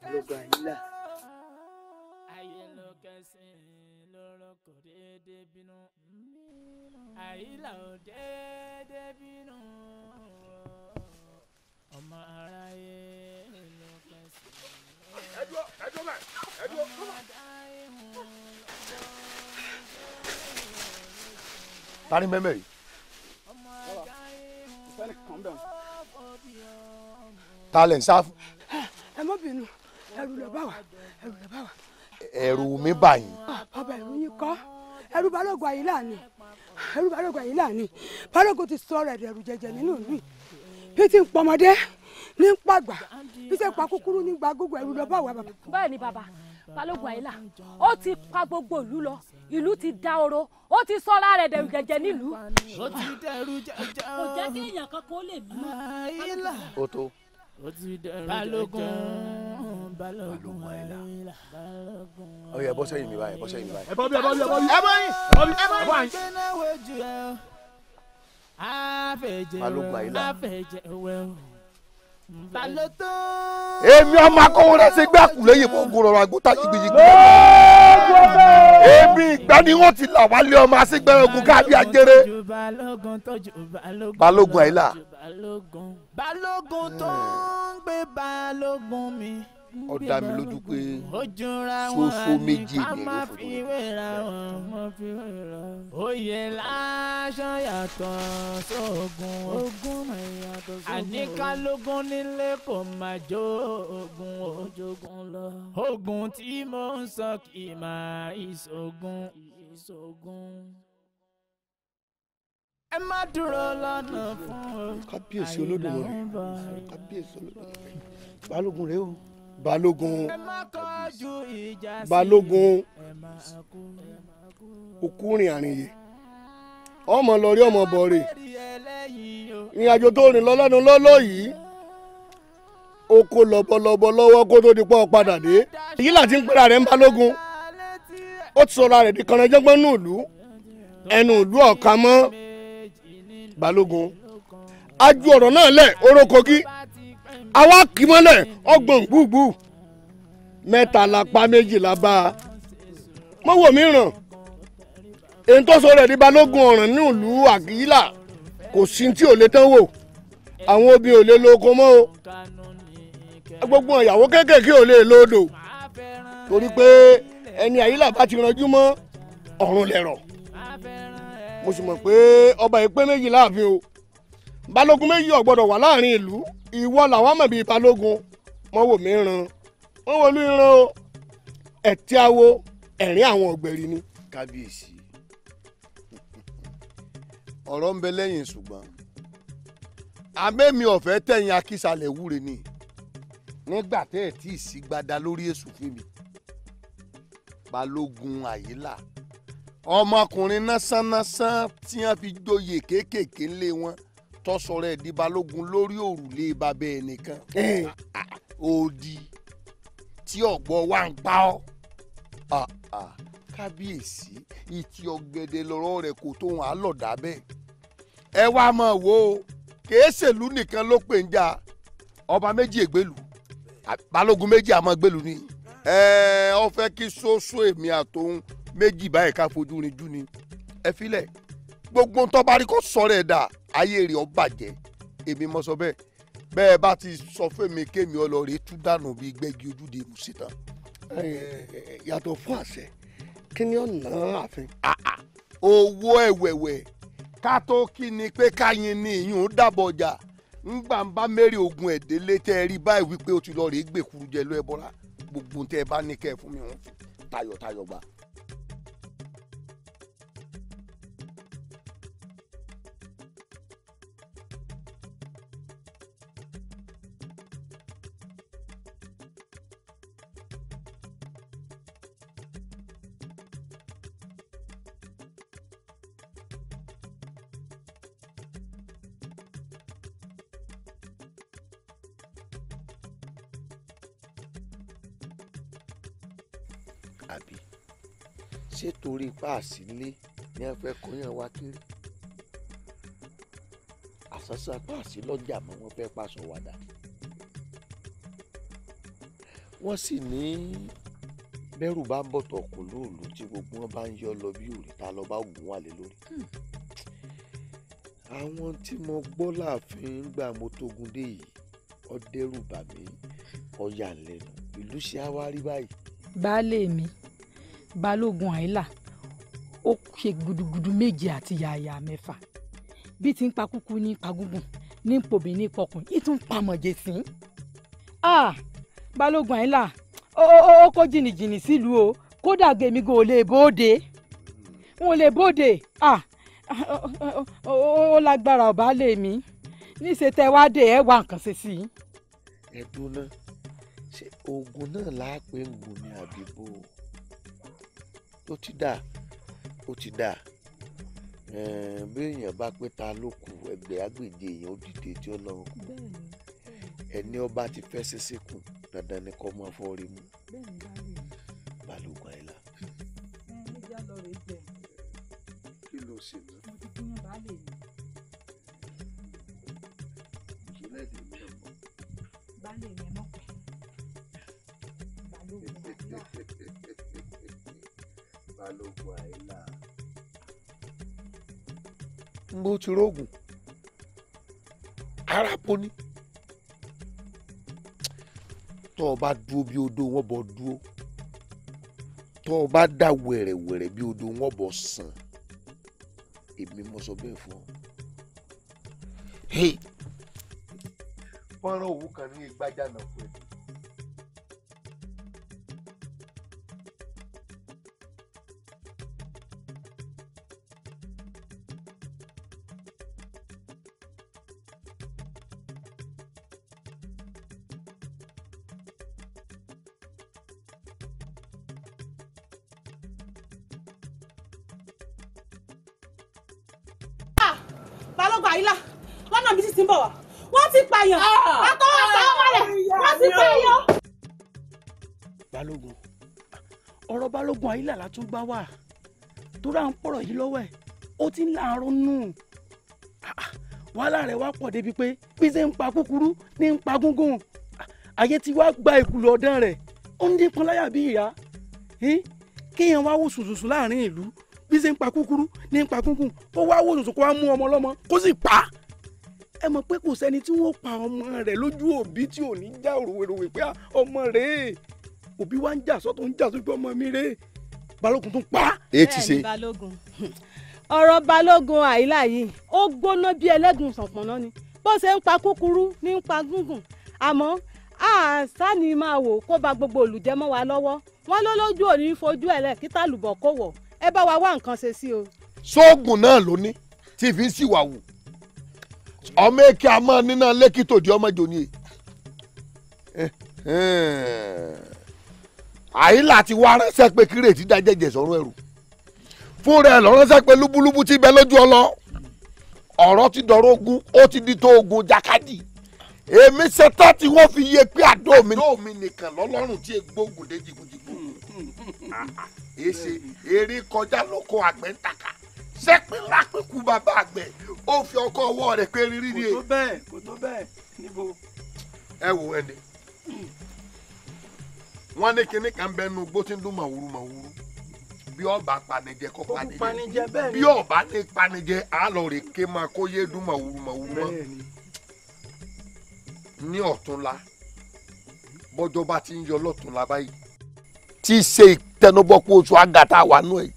Balógun Àyìnlá. Àyìnlá ò dédé bínú ọmọ aráyé ló kẹsì. ẹjọ́ bẹ́ẹ̀ ẹjọ́. tani mẹ́mẹ́ yìí. ta lẹ̀ ń sá fún. ẹ má bínú ẹrù lọ bá wa ẹrù lọ bá wa. ẹ̀rù mi bà yín. bàbá ẹrù yín kọ́ ẹrù Balógun Àyìnlá ni ẹrù Balógun Àyìnlá ni Balógun ti sọ rẹ̀ dẹ̀rù jẹjẹ nínú ìlú yìí bí ti ń pọmọdé ní ń pàgbà bí ṣe pa kúkúrú ní gba gbogbo ẹrù lọ bá wa bàbá. bẹ́ẹ̀ ni bàbá Balógun Àyìnlá ó ti pa gbogbo ìlú lọ ìlú ti dahoro ó ti sọ́ra rẹ̀ dẹ̀rù jẹjẹ nílùú. ó ti dẹrù jẹjẹ kò jẹ́ kí èèyàn kankan ó lè mú. Àyìnlá ó tó. ó ti dẹrù Balógun Àyìnlá. ó yẹ bọ́ sẹ́yìn mi báyìí bọ́ sẹ́yìn mi báyìí. ẹ bọ́ bí ẹ bọ́ bí ẹ bọ́ bí ẹ bọ́ yín ẹ bọ́ yín. Balógun Àyìnlá. èmi ọmọ akọ́wọ́ rẹ̀ ṣe gbé àkùlẹ̀ yìí fún ogun rọrùn àgùntàn jìgbìjìgbì. èmi ìgbà ni wọ́n ti là wálé ọmọ aṣègbèrè ogun káàbí ajere. Balógun Àyìnlá. Balógun tó ń gbé Balógun mi. ó dá mi lójú pé ṣoṣo méjì ènìyàn ló fojú rẹ̀. oyè láṣọ yàtọ̀ sóògùn ogun àníkálógún nílé kò má jó ogun ojogun lọ. ogun tí mo ń sọ kì í máa ìṣògùn. ẹ má dúró lọ́nà fún kábíyèsí Olódùmarè kábíyèsí Olódùmarè Balógun rèé o. Balógun okùnrin àrìnyè ọmọ lọrí ọmọ bọ̀rẹ̀ ìrìnàjò tó rìn lọ́lọ́nu lọ́lọ́ yìí oko lọ́bọ̀lọ́bọ̀ lọ́wọ́ kó tó di pọ́ padà dé èyí láti ń pera rẹ̀ ń Balógun ó ti sọ̀rọ̀ rẹ̀ di kànáńjẹ́gbọ́n nù ìlú ẹnu ìlú ọ̀ka mọ́ Balógun aju ọ̀rọ̀ náà lẹ̀ orokogi àwa kì í mọ́lẹ̀ ọgbọ̀n gbùgbù mẹ́ta lápá méjìlá bá a mọ́wọ́ mi ràn èyí tó sọ rẹ̀ ní balógun ọ̀ràn ní ìlú àgílà kò sí tí ò lè tán wò àwọn obìnrin ò lè lo oko mọ́ o gbogbo ìyàwó kéékèèké ò lè lo odò torí pé ẹni àyílà bá ti ranjú mọ́ ọ̀run lẹ̀rọ̀ mo sì mọ̀ pé ọba ìpé méjì láàfin o balógun méjì ò gbọ́dọ̀ wà láàrin ìlú ìwọ làwọn mọ̀ bíi balógun wọ́n wò mí ràn wọ́n wọlú ìran o ẹ̀tí awo ẹ̀rín àwọn ọ̀gbẹ̀rì ni. kábíyèsí ọ̀rọ̀ ń bẹ lẹ́yìn ṣùgbọ́n àmẹ́mi ọ̀fẹ́ tẹ̀yìn akísàlẹ̀ wúre ni nígbà tẹ́ ẹ̀ tí ì sí gbada lórí èṣù fún mi balógun àyílà ọmọkùnrin násánásán tí wọ́n fi joyè kéékèèké ńlé wọn tó sọ̀rọ̀ ẹ̀ di balógun lórí òrùlé bàbá ẹnìkan òdì tí ọ̀gbọ́ wa ń pa ọ́ kábíyèsí ìtì ọ̀gẹ̀dẹ̀ lọ́rọ̀ rẹ̀ kò tó wọn á lọ̀ dá bẹ́ẹ̀ ẹ wá máa wò ó kèésèlú nìkan ló pè ń jà ọba méjì ègbèlú balógun méjì àmọ́ gbèlú ni ọ fẹ́ kí sóso èmi àtòun méjì báyìí ká fojú rinjú ni ẹ filẹ̀ gbogbo tó bá rí kó sọ̀rọ̀ ẹ̀ dà ayé rẹ̀ ó bàjẹ́ èmi mọ̀ sọ bẹ́ẹ̀ bẹ́ẹ̀ bá ti sọ fẹ́mi kémi ọlọ́ọ̀rẹ́ tú dànù bíi gbẹ́gi ojúde mùsítàn. yàtọ̀ fún àṣẹ kí ni ọ̀nà ààfin. owó ẹ̀wẹ̀wẹ̀ ká tó kí ni pé káyin ni ìyún dàbọ̀ ọjà ńgbà ń bá mẹ́rin ogun ẹ̀dẹ́lé tẹ́ ẹ rí báyìí wípé ó ti lọ rèé gbèkúrú jẹ ló ẹ bọ́lá gbogbo tẹ́ ẹ bá ní kẹ́ ẹ fún mi wọn tayọ̀tayọ̀ gbà. àbí ṣé torí páàsì ilé ni ẹ fẹ́ kóyàn wá kiri àṣàṣà páàsì lọ́jà mọ́ wọ́n fẹ́ pàṣọ wàdà wọ́n sì ní bẹ́rù bá ń bọ̀tọ̀ kò lóòlù tí gbogbo wọn bá ń yọ lọ bí òrìta lọ bá gùn wà lé lórí àwọn tí mo gbọ́ láàfin gbà mo tógun dé yìí ó dẹ́rù bà mí ó yà lẹ́nu ìlú ṣe á wá rí báyìí. baálé mi balógun àìlà ó ṣe gudugudu méje àti yàyà mẹ́fà bí ti ń pa kúkú ní pagúngùn ní pòbí ní pọkùn ìtún pamọ̀jẹ̀ sí. balógun àìlà ó kó jìnnìjìnnì sílùú o kódà gèmí gan ò lè bóde wọn ò lè bóde ó lágbára ọ̀bálé mi níṣẹ́ tẹ́ wá dé ẹ̀ wá nǹkan ṣe sí i. ẹ̀dùn náà ṣe oògùn náà láàpẹ̀ ń gùn ní àbíbò ó ti dà béèyàn bá pé ta ló kù ẹgbẹ́ agbèjì èèyàn ó dìde tí ó lọ ẹni ọba ti fẹ́ ṣẹṣẹ kù dandan ni kò mọ fọ́ọ̀rì mu balógun àìlà. kí ló ṣe mọ́. ìṣẹ̀lẹ̀ ti mú ọmọ. balẹ̀ yẹn mọ̀ pé balógun àìlà. balógun àìlà. ń bó ti rógùn arábó ni tó o bá dúró bí odò wọn bọ dúró tó o bá dà wẹ̀rẹ̀wẹ̀rẹ̀ bí odò wọn bọ sàn èmi mo sọ bẹ́ẹ̀ fún ọ. fọ́nrán òwú kan ní ìgbájà náà fún ẹ. balógun àyílà lọ́nà bí sísìn bọ̀ wá wọ́n ti pààyàn àtọwọ́ mọ́lẹ̀ wọ́n ti pààyàn. balógun ọ̀rọ̀ balógun àyílà la tún gbá wà tó rà ń pọ̀rọ̀ yìí lọ́wọ́ ẹ̀ ó ti ń láàárọ̀ nù wàhálà rẹ̀ wá pọ̀ débi pé bí ṣe ń pa kúkúrú ní ń pa gúngún ayé ti wá gba ìkùlù ọ̀dán rẹ̀ ó ń dín pọnláyà bí ìyá kéèyàn wá wò sùsùsù láàrin ìlú bí ṣe ń pa kúkúrú ní ń pa gúngún kó wá wò sùsù kó wá mú ọmọ ọlọ́mọ kó sì pa á. Ẹ mọ̀ pé kò sẹ́ni tí wọ́n pa ọmọ rẹ̀ lójú òbí tí ò ní já òròwèròwè pé ọmọ rẹ̀ òbí wa ń jà sọ́tún ń jà sójú ọmọ mi rẹ̀ Balógun tún pa. èyí ti ṣe. Balógun ọ̀rọ̀ Balógun Àyìnlá yìí ó gbóná bí ẹlẹ́gùn ṣọ̀pọ̀nná ni bó ṣe ń pa kúkúrú ní ń pa gúngùn àmọ́ àṣà ni máa wò kó ba gbogbo olùjẹ́ mọ́ wa lọ́wọ́ wọn ló lójú òní fojú ẹ̀ lẹ̀ kí tàlùbọ̀ kó wọ̀ ẹ bá wa wá nǹkan ṣe sí o. sóògùn náà ló ní tí fi ń ṣìwà wù ọmọ èké àmọ́ nínú lẹ́kìtò di ọmọ jòní Àyìnlá ti wá ránṣẹ́ pé kírètí dájẹ́jẹ́ sọ̀rọ̀ ẹ̀rù fún rẹ̀ lọ ránṣẹ́ pé lúbúlúbú ti bẹ lójú ọlọ ọ̀rọ̀ ti dọ̀rọ̀ ogun ó ti di tó ogun jákàdì èmi ṣetán tí wọ́n fi yé pé àdó mi nìkan lọ́lọ́run tí egbòogun dé jìgùjìgù èsè eré kọjá lóko àgbẹ̀ ń tàkà sẹ́pin lápẹ́kù bàbá àgbẹ̀ ó fi ọkọ̀ ọwọ́ rẹ̀ pé rírí ni. kò tó bẹ́ẹ̀ níbo. ẹ wo ẹni wọ́n ní kinní kan bẹ́ẹ̀ nu gbó tí ń dún màwúrú màwúrú bí ọba panijẹ kọ panijẹ bí ọba ní panijẹ àlọ rè ké máa kó yé dún màwúrú màwúrú mọ ní ọ̀túnla bọ́jọ́ bá ti ń yọ lọ́túnla báyìí tí í ṣe ìtẹnubọ́pọ̀ oṣù àgàtà wà nù ẹ̀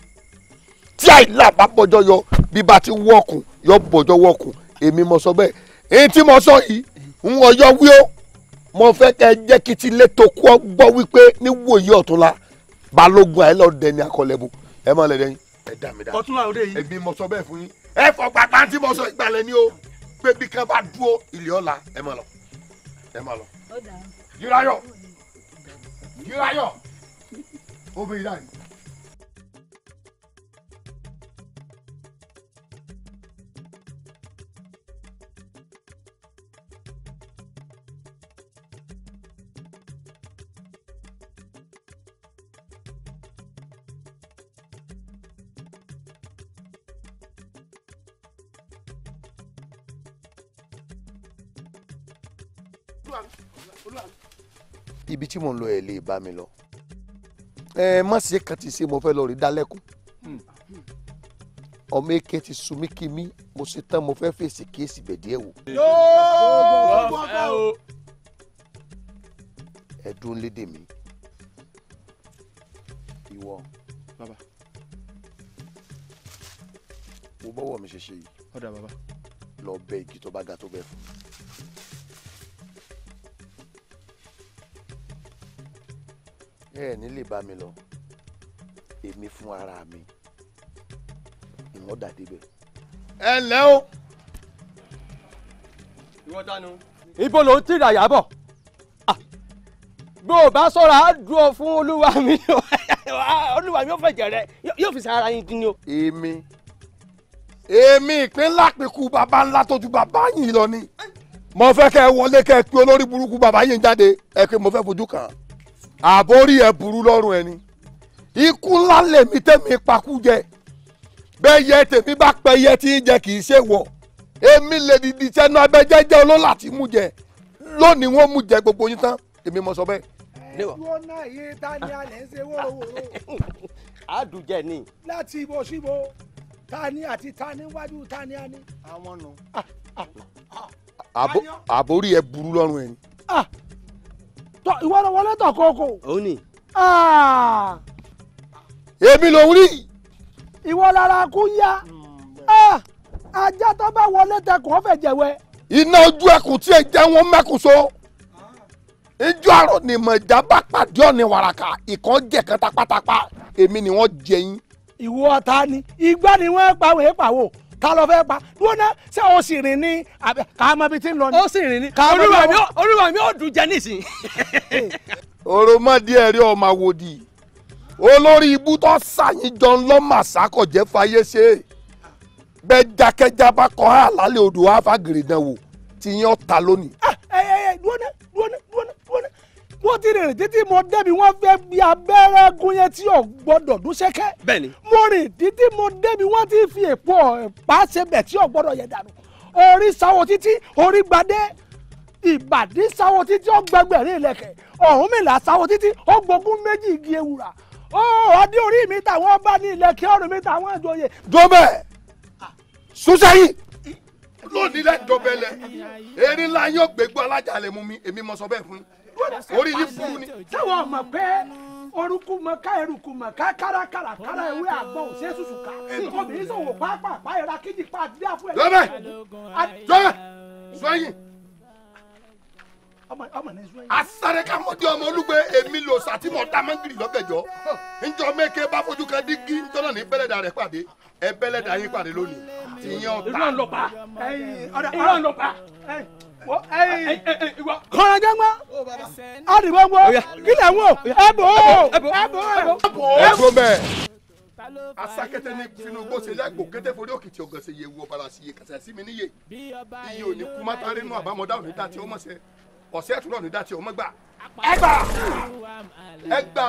tí Àyìnlá bá bọ́jọ́ yọ bí bá ti wọ́ọ̀kùn yọ bọ́jọ́ wọ́ọ̀kùn èmi mo sọ bẹ́ẹ̀ èyí tí mo sọ yìí ń ọyọ́ wí ó mo fẹ́ kẹ́ ẹ jẹ́ kí ti létò kó gbọ́ wípé níwòye ọ̀túnla Balógun Àyìnlá ọdẹ ní akọlẹbu ẹ máa lẹ dẹyìn ẹ dá mi dá ọtúnla òde yìí ẹbí mo sọ bẹ́ẹ̀ fún yín ẹ fọ gbàgbà tí mo sọ ìgbàlẹ̀ ni o pé bí kan bá dúró ilé ọ̀la ẹ máa lọ ẹ máa lọ. Yírayọ̀ Yírayọ̀ obìnrin náà. Ibi tí mo ń lọ ẹ lè bá mi lọ má ṣe kan ti ṣe mo fẹ́ lọ rí dálẹ́kùn ọmọ èké ti sun mí kí mi mo ṣe tán mo fẹ́ fèsì kéèsì bẹ̀dí ẹ̀ wò. ẹ dún lédè mi ìwọ bàbá mo bọ́wọ́ mi ṣe ṣe yìí ọ̀dà bàbá lọ bẹ igi tó bá ga tó bẹ fún ẹ ní lè bá mi lọ èmi fún ara mi ìwọ́n dàdé bẹ́ẹ̀. ẹ ǹlẹ́ o. ìwọ dánú. ibo ló ń tìrà yàbọ̀ bí o bá sọ̀rọ̀ á dúró fún olúwa mi olúwa mi ò fẹ̀jẹ̀ rẹ yóò fi sara yín dín ní o. èmi ìpínlẹ̀ àpèkù bàbá ńlá tó ju bàbá yìí lọ ni mo fẹ́ kẹ́ ẹ wọlé kẹ́ ẹ pé olórí burúkú bàbá yìí jáde ẹ pé mo fẹ́ fojú kàn án àbórí ẹ burú lọ́rùn ẹni ikú ńlá lèmi tẹ̀mí pakú jẹ bẹ́ẹ̀ yẹ tèmi bá pẹ́ yẹ tí ń jẹ kì í ṣe wọ̀ èmi lè dìdì sẹ́nu abẹ́jẹ́jẹ́ olólà tí mú jẹ lónìí wọ́n mú jẹ gbogbo yín tán èmi mo sọ bẹ́ẹ̀. ẹ̀dùn ọ̀nà yìí ta ni alẹ́ ń ṣe wóróworó. àdùjẹ ni. láti ibo síbo ta ni àti ta ni wájú ta ni a ní. àwọn nù. àbórí ẹ burú lọ́rùn ẹni. ìwọ ló wọlé tọ̀ kókó. ó ní. èmi ló ń rí. ìwọ lára kú yá ajá tó bá wọlé tẹkùn ọ̀fẹ́ jẹ̀wẹ́. iná ojú ẹkùn tí ẹ jẹ́ wọn mẹ́kùn so ijó àrò ni mọ̀já bá pàdé ọ̀nì wàràkà ìkan jẹ̀ kan tapátapá èmi ni wọ́n jẹ yín. ìwọ ta ni igbá ni wọ́n pa wèé pàwọ́ ta ló fẹ́ pa lónà ṣé o sì rìn ní ká mọ ibi tí ń lọ ni. ó sì rìn ní olúwa mi ò dùn jẹ nísìn. òròmọdé ẹ̀rí ọmọ àwòdì olórí ibú tó sàyìn jọ ńlọ́màṣá kò jẹ́ fàyè ṣe bẹ́ẹ̀ jákẹ́já bá kọ́ àlálẹ̀ odò wá fàgèrè dán wò tí yín ọ̀tá lónìí. dúnà wọ́n ti rìn títí mo débi wọ́n fẹ́ bí abẹ́rẹ́ gún yẹn tí ò gbọ́dọ̀ dún ṣẹ́kẹ́. bẹ́ẹ̀ni. mo rìn títí mo débi wọ́n ti fi èpo ẹ̀pá ṣe bẹ̀ tí ò gbọ́dọ̀ yẹ dànù. orí sáwọ́ títí orí gbadé ìbàdí sáwọ́ títí ó gbẹgbẹ̀rín ìlẹ̀kẹ̀ Ọ̀rúnmìlà sáwọ́ títí ó gbógun méjì igi ewùrà ó ọdí orí mi tàwọn bá ní ìlẹ̀kẹ̀ ọrùn mi tàwọn ìjòyè. dọ́bẹ̀ sùsẹ́yìn lónìí lẹ́dọ̀bẹ̀lẹ̀ erin ńlá yóò gbégbó alájàlẹ̀ mú mi èmi mọ̀ sọ bẹ́ẹ̀ fún orí yìí furu ni. sáwọn ọmọ pé orúkú mọ ká eruku mọ ká kárakára kára ewé àgbọn òsè sùsù ká obìnrin sọ̀wọ́ pápá ìra kíjì pa àdídá fún ẹ. dọ́bẹ̀ dọ́bẹ̀ sọ́yìn asare ka mọ̀dé ọmọ olúgbé èmi lò sàtìmọ̀ dámẹ́ngìrì lọ́gẹ̀jọ́ njọ mẹ́kẹ́ bá fojú kan dígí njọ́nà ní bẹ́lẹ̀dà rẹ̀ pàdé ẹ bẹ́lẹ̀dà yín pàdé lónìí tìyẹn ọ̀tá. ìrọ̀ lọ pa ìrọ̀ lọ pa kọ́ra jẹ́gbọ́ àdìgbọ́ngbọ́ kílẹ̀ ń wò ẹ̀bùn ẹ̀bùn bẹ́ẹ̀ asakete ní tinubu ṣe lẹ́gbọ̀ọ́ kété forí òkìtì ọ̀gànṣe yẹ wo bara sí iye kàṣẹ sí mi níye iye òní kúmátáré nù àbámọ́dá òní dá tí ó mọ̀ sẹ́ ọ̀sẹ̀ ẹ̀tún náà ní dá tí ó mọ̀ gbà ẹgbà.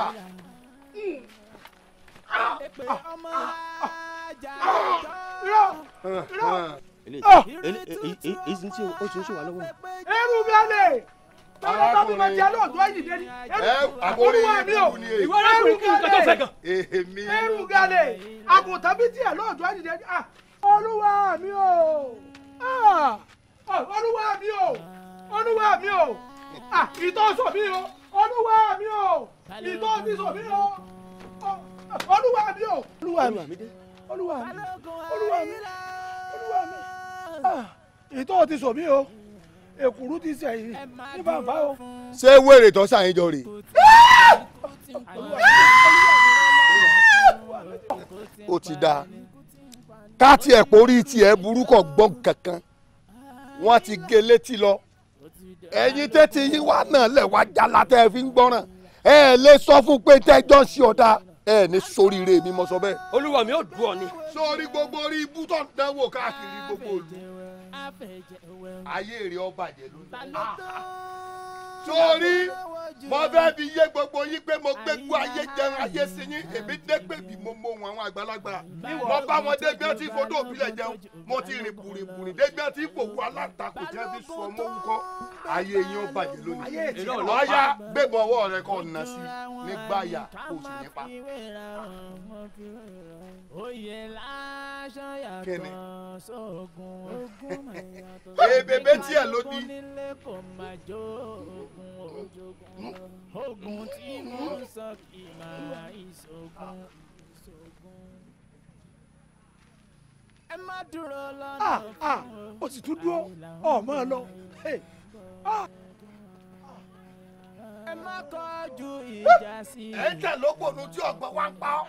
èyí tí o ti ń ṣe wà lọ́wọ́. ẹrù mi àlè tọ́lá bá mi ma jẹ́ lóòótọ́ ẹ̀yìn dé ní. olúwa mi ò ìwọ ẹrù mi àlè ẹrù mi àlè àgùntàn bí tiẹ̀ lóòótọ́ ẹ̀yìn dé ní. olúwa mi ò olúwa mi ò olúwa mi ò ìtọ́sọ̀ mi ò olúwa mi ò ìtọ́sọ̀ mi ò olúwa mi ò olúwa mi olúwa mi olúwa mi olúwa mi ìtọ́ ti sọ mí o èkúrú ti sẹ́yìn ní bàbá o. ṣé wèrè tó ṣàyẹjọ rè. ó ti dáa ká tiẹ̀ porí tiẹ̀ burúkọ gbọ́n kankan wọ́n ti gé létí lọ ẹ̀yin tẹ́tí yín wá náà lẹ̀ wá jálá tẹ́ ẹ fi ń gbọ́ràn ẹ lè sọ fún pé tẹ́jọ́ sí ọ̀dà ẹ ní soríire mi mọ sọ bẹ́ẹ̀. olúwa mi ò dùn ọ ni. sórí gbogbo orí ibú tó ń dánwò káàkiri gbogbo olú ayé rẹ ọ bàjẹ́ lónìí. sórí mo fẹ́ fi yé gbogbo yín pé mo gbégbó ayé jẹun ayé sí yín èmi dẹ́gbẹ̀bí mo mọ ohun àwọn àgbàlagbà mo bá wọn dégbé tí fodó òbílẹ̀ jẹun mo ti rìn bùrìbùrì dégbé tí fòwú alátakò tí wọ́n fi sọ ọmọ wúkọ́ ayé yín ọ bàjẹ́ lónìí. lọ́ọ́yà gbẹ̀bọ̀ ọwọ́ rẹ kọ́ ọ̀nà sí nígbà yà kó o sì nípa. kíni ebèbè tiẹ̀ ló di. ogun tí mo sọ kì máa ìṣògùn. ẹ má dúró lọ́nà fún o sì tún dúró ọmọ lọ. ẹ má kọjú ìjà sí i. ẹ tẹ̀ lópònú tí ọ̀gbọ́n wá ń pa ọ́.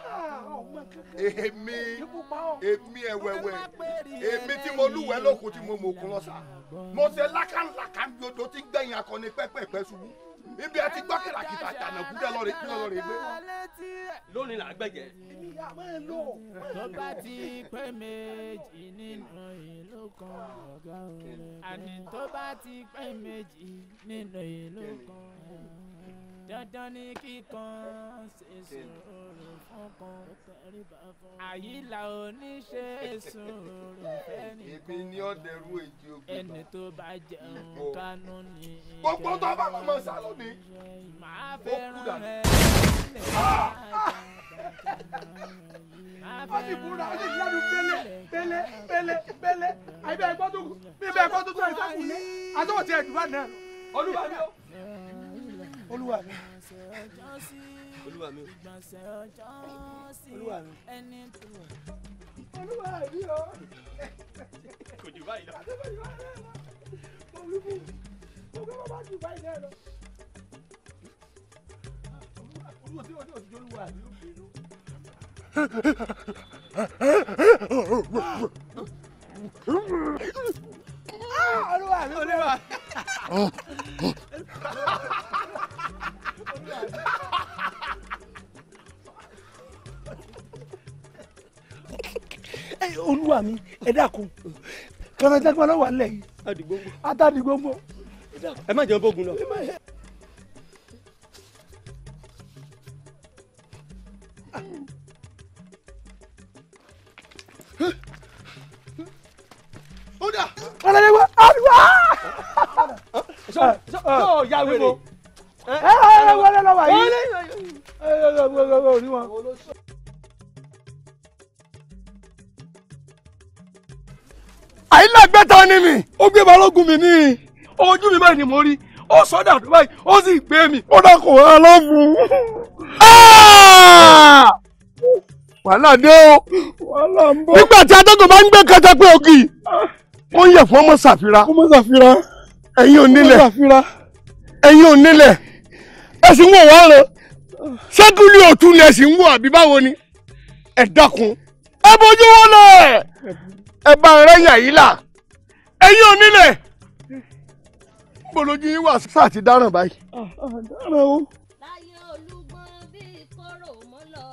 èmi ẹ̀wẹ̀wẹ̀ èmi tí mo lúwẹ̀ẹ́ lókun tí mo mọ̀ òkun lọ́sà mo ṣe lákàlàkà bí odò tí gbẹ̀yìn akọni pẹ́pẹ́pẹ́ ṣubú ibi àti gbọ́ kìràkìtà jàǹdàkú dẹ́ lọ́ọ̀rẹ́ kí lọ́ọ̀rẹ́ gbé. lónìí là á gbẹ̀jẹ̀. tó bá ti pé méjì nínú ìlú kan ọ̀gá òun àní tó bá ti pé méjì nínú ìlú kan dandan ní kíkan ṣe sùúrù fún kan tẹríba fún. àyílà oníṣe sùúrù fẹ́ni kan. èmi ni ọ̀dẹ̀rú èjì ògbìn. ẹni tó bá jẹun kánú ni. gbogbo tó bá mọ̀ sá lónìí. màá fẹ́ràn rẹ̀ wọ́n ti búra ní ìlànà bẹ́lẹ̀ àyè bẹ́ẹ̀ gbọ́ tó kù bí bẹ́ẹ̀ gbọ́ tó tó ẹ̀ sákùn ní àtọ́wọ̀ tí ẹ̀ jù bá náà. olúwa mi o. olúwa mi. olúwa mi o. olúwa mi. olúwa mi o. kò jù báyìí lọ. mo gbé bàbá jù báyìí náà lọ. olúwa tí wọ́n ti ọ̀sìn olúwa mi ó bínú. olúwa mi olúwa. olúwa mi ẹ dákun kànáńtàgbọ́n náà wà nílẹ̀ yìí. adigbogbo. atadigbogbo. ẹ má jẹun bógun lọ. Ṣó ya wèrè. Wọlé lọ́wọ́ yìí. Orí wọn. Àyìnlá gbẹ́ta ni mi ó gbé balógun mi ní ojú mi báyìí ni mo rí ó sọ́dà tó báyìí ó sì gbé mi ó dákò wá lọ́fun. Wàhálà dé o nígbà tí atẹ́gùn máa ń gbé kẹtẹpẹ ògì ó ń yẹ fún ọmọ ṣàfihàn ẹ̀yin ò nílẹ̀ ẹ̀yin ò nílẹ̀ ẹ sì ń wò wá rẹ ṣẹ́kùlì òtún ni ẹ sì ń wò àbí báwo ni ẹ dákun ẹ bójú wọlé ẹ bá rẹ́yìn Àyìnlá ẹ̀yin ò nílẹ̀ gbọ́dọ̀jú yín wà sáà ti dáràn báyìí. láyé olúgbọ́n bíi kóró mọ́ lọ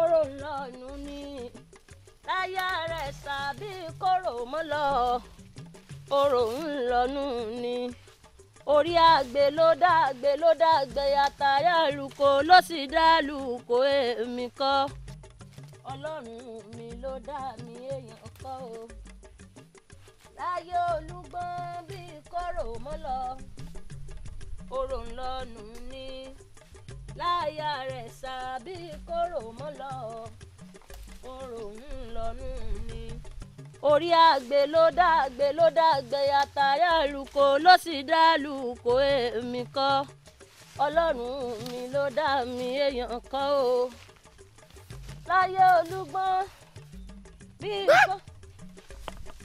oró ńlọnù ni láyé rẹ̀ sá bíi kóró mọ́ lọ oró ńlọnù ni orí àgbẹ̀ ló dàgbé àtàyà lùkò ló sì dá lùkò èmi kọ́ ọlọ́run mi ló dá mi èèyàn kọ́ o láyé olúgbọ́n bíi kóró mọ́ lọ oró ńlọnù ni láyà rẹ̀ sá bíi kóró mọ́ lọ oró ńlọnù ni orí àgbẹ̀ ló dàgbé àtàyà lùkò ló sì dá lùkò èmi kọ́ ọlọ́run mi ló dá mi èèyàn kọ́ o láyé olúgbọ́n bíi kọ́.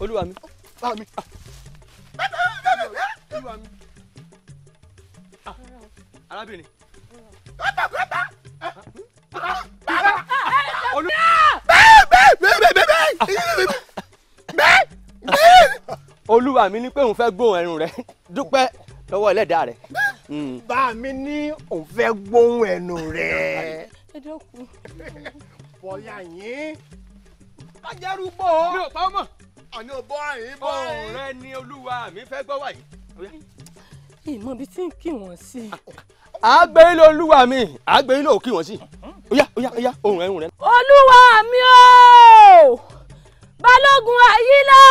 Olúwa mi. Olúwa mi. Arábìnrin. Olúwa mi ní pé òun fẹ́ gbóhùn ẹnu rẹ̀ dúpẹ́ lọ́wọ́ ẹlẹ́dàá rẹ̀. Bá mi ní òun fẹ́ gbóhùn ẹnu rẹ̀. ẹ dọ́kun. Bọ́yá yín. Ajẹ́rú bò ó. Mi ò pa ọ́ mọ̀. Àní ò bọ́ àyín bọ́ Ohùn àyín. rẹ ni Olúwa mi fẹ́ gbọ́ wáyé. ìmọ̀ bíi tí ń kí wọ́n sí. Àgbẹ̀ ilé Olúwa mi àgbẹ̀ ilé òkì wọ́n sí. Óyá ohùn ẹnu rẹ. Olúwa mi o Balógun Àyìnlá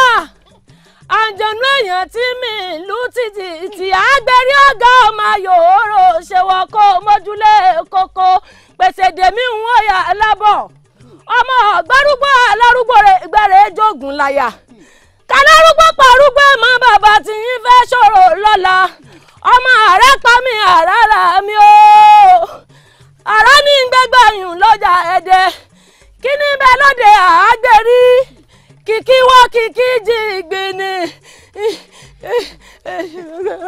àjọ̀nú èèyàn tí mi ìlú títí àgbẹ̀rí ọ̀gá ọmọ ayòòrò ṣèwọ̀ kó mójúlé kókó pèsè dèmí ń wọ̀yà lábọ̀ ọmọ gbárùgbọ́ alárúgbó gbẹ̀rẹ̀ jogun láyà kálárúgbó parúgbó mọ́ bàbá tí yín fẹ́ ṣòro lọ́la ọmọ ààrẹ pa mi àràrà mi o àrà ní gbẹgbẹ̀yìn lọ́jà ẹ̀dẹ̀ kí ní bẹ́ẹ̀ lóde àágbẹ̀rí kìkì wọ́ kìkì jìgbì ni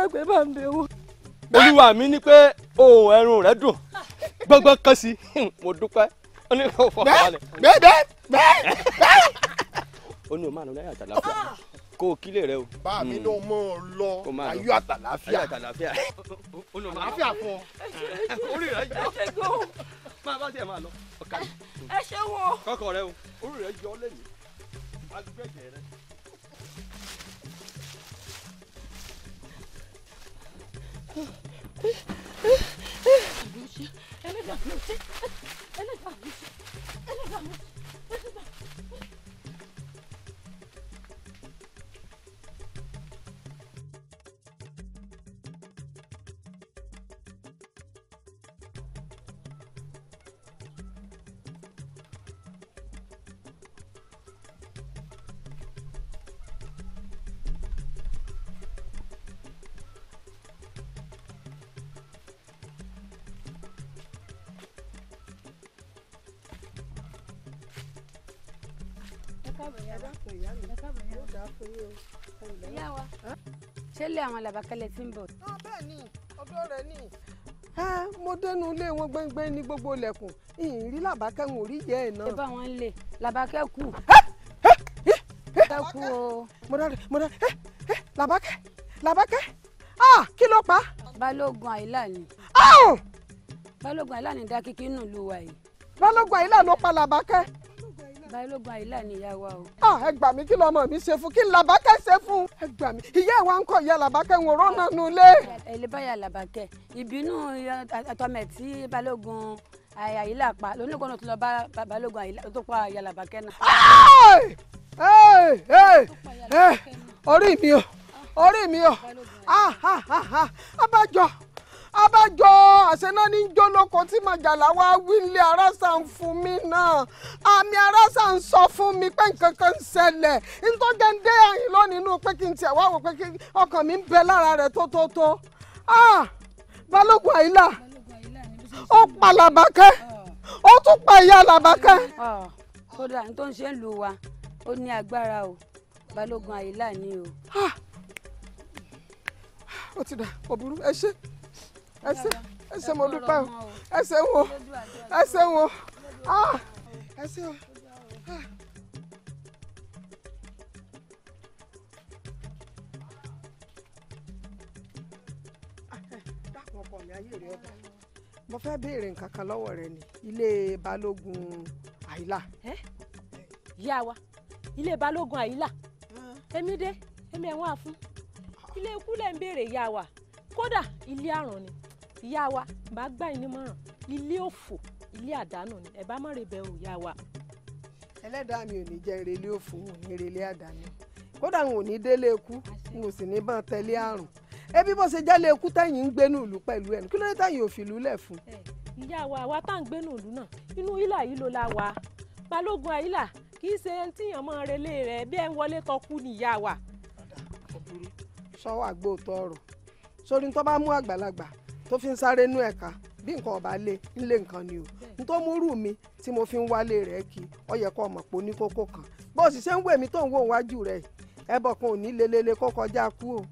ẹgbẹ́ bá ń bẹ̀ wọ́n. Olúwa mi ní pé ohùn ẹnu rẹ dùn gbọ́ngbọ́n kan sí mo dúpẹ́ ó ní kó fọ́ balẹ̀. bẹ́ẹ̀. Ó ní o máa lọ láyé àtàláfíà kó o kílè rẹ o. Bá mi ló mọ̀ ọ́ lọ ayọ̀ àtàláfíà. Àtàláfíà. Àlàáfíà fún ọ. Orí rẹ jọ. Máa bá tiẹ̀ máa lọ. ẹ ṣe wọ́n. Kọ́kọ́ rẹ o orí rẹ jọ lẹ́yìn. Agbẹ́jẹ̀ rẹ. ṣé lé àwọn làbákẹ́lẹ́ tí ń bọ̀. bẹ́ẹ̀ ni ọ̀dọ̀ rẹ̀ ni. mo dẹnu ilé wọn gbẹ́ngbẹ́ng ní gbogbo ilẹ̀kùn ìrírí làbákẹ́ ń rí yẹ ẹ̀ náà. ṣé bá wọn ń lè làbákẹ́ kù. kù o. mo dá làbákẹ́ kí ló pa. Balógun Àyìnlá ni. Balógun Àyìnlá ni dá kíkí nù lù wá yìí. Balógun Àyìnlá ló pa làbákẹ́. Balógun Àyìnlá ni ìyá wa o. ẹ gbà mí kí lọmọ mi ṣe fún kí làbákẹ́ ṣe fún. ẹ gbà mí ìyá ẹ̀ wá ń kọ́ ìyá làbákẹ́ ń rọ́ náà nulẹ̀. ẹlẹ́bàyà làbákẹ́ ìbínú àtọ́mẹ̀ tí Balógun Àyìnlá pa lónìkan tó lọ bá Balógun Àyìnlá tó pa ìyá làbákẹ́ náà. orí mi o orí mi o abájọ àṣẹná ní jólókò tí màjàlá wá wílé arásà ń fún mi náà àmì arásà ń sọ fún mi pé nǹkan kan ń ṣẹlẹ̀ ntọ́jà ń dé àyìn lónìí inú pé kí n tiẹ̀ wá wò pé ọkàn mi ń bẹ lára rẹ̀ tó Balógun Àyìnlá ó pa Làbákẹ́ ó tún pa ìyá Làbákẹ́. kódà ní tó ń ṣe ń lù wá ó ní agbára o Balógun Àyìnlá ni o. ó ti dà kò burú ẹ ṣé mo dúpẹ́ o ẹ ṣé wo ẹ ṣé wo ẹ ṣé o. dákun ọkọ mi ayé rẹ ọba mo fẹ́ béèrè nǹkan kan lọ́wọ́ rẹ ní ilé Balógun Àyìnlá. ìyá wa ilé Balógun Àyìnlá èmi dé èmi ẹ̀ wá fún ilé ikú lẹ́ ń béèrè ìyá wa kódà ilé àrùn ni ìyá wa bá gbà yín nímọ̀ràn ilé òfò ilé àdánù ni ẹ bá mọ̀ rè bẹ́ẹ̀ o ìyá wa. ẹlẹ́dàá mi ò ní jẹ́ ìrẹ̀lẹ̀ òfò n ò ní ìrẹ̀lẹ̀ àdánù kódà n ò ní délé ikú n ò sì ní bọ́n tẹ́lẹ̀ àrùn ebi bó ṣe jálé ikú tẹ̀yìn ń gbénú ìlú pẹ̀lú ẹnu kí ló dé tẹ̀yìn ò fìlú lẹ̀ fún. ìyá wa àwa tá à ń gbénú ìlú náà inú ìlà yìí ló la wa Balógun Àyìnlá kì í ṣe tíyàn mọ́ relé rẹ̀ bí ẹ ń wọlé tọ́kú ní ìyá wa. sọ́wọ́ àgbóòtọ́ ọ̀rọ̀ sórí tó bá mú àgbàlagbà tó fi ń sáré nú ẹ̀ka bí nǹkan ọ̀bá lé nílé nǹkan ni o n tó mú rù mí tí mo fi ń wálé rẹ̀ kí ọ yẹ kó ọmọ pò ní kókó kan bó o sì ṣe ń wèmí tó ń wò wájú rẹ̀ ẹbọ kan ò ní lelele kó kọjá kú o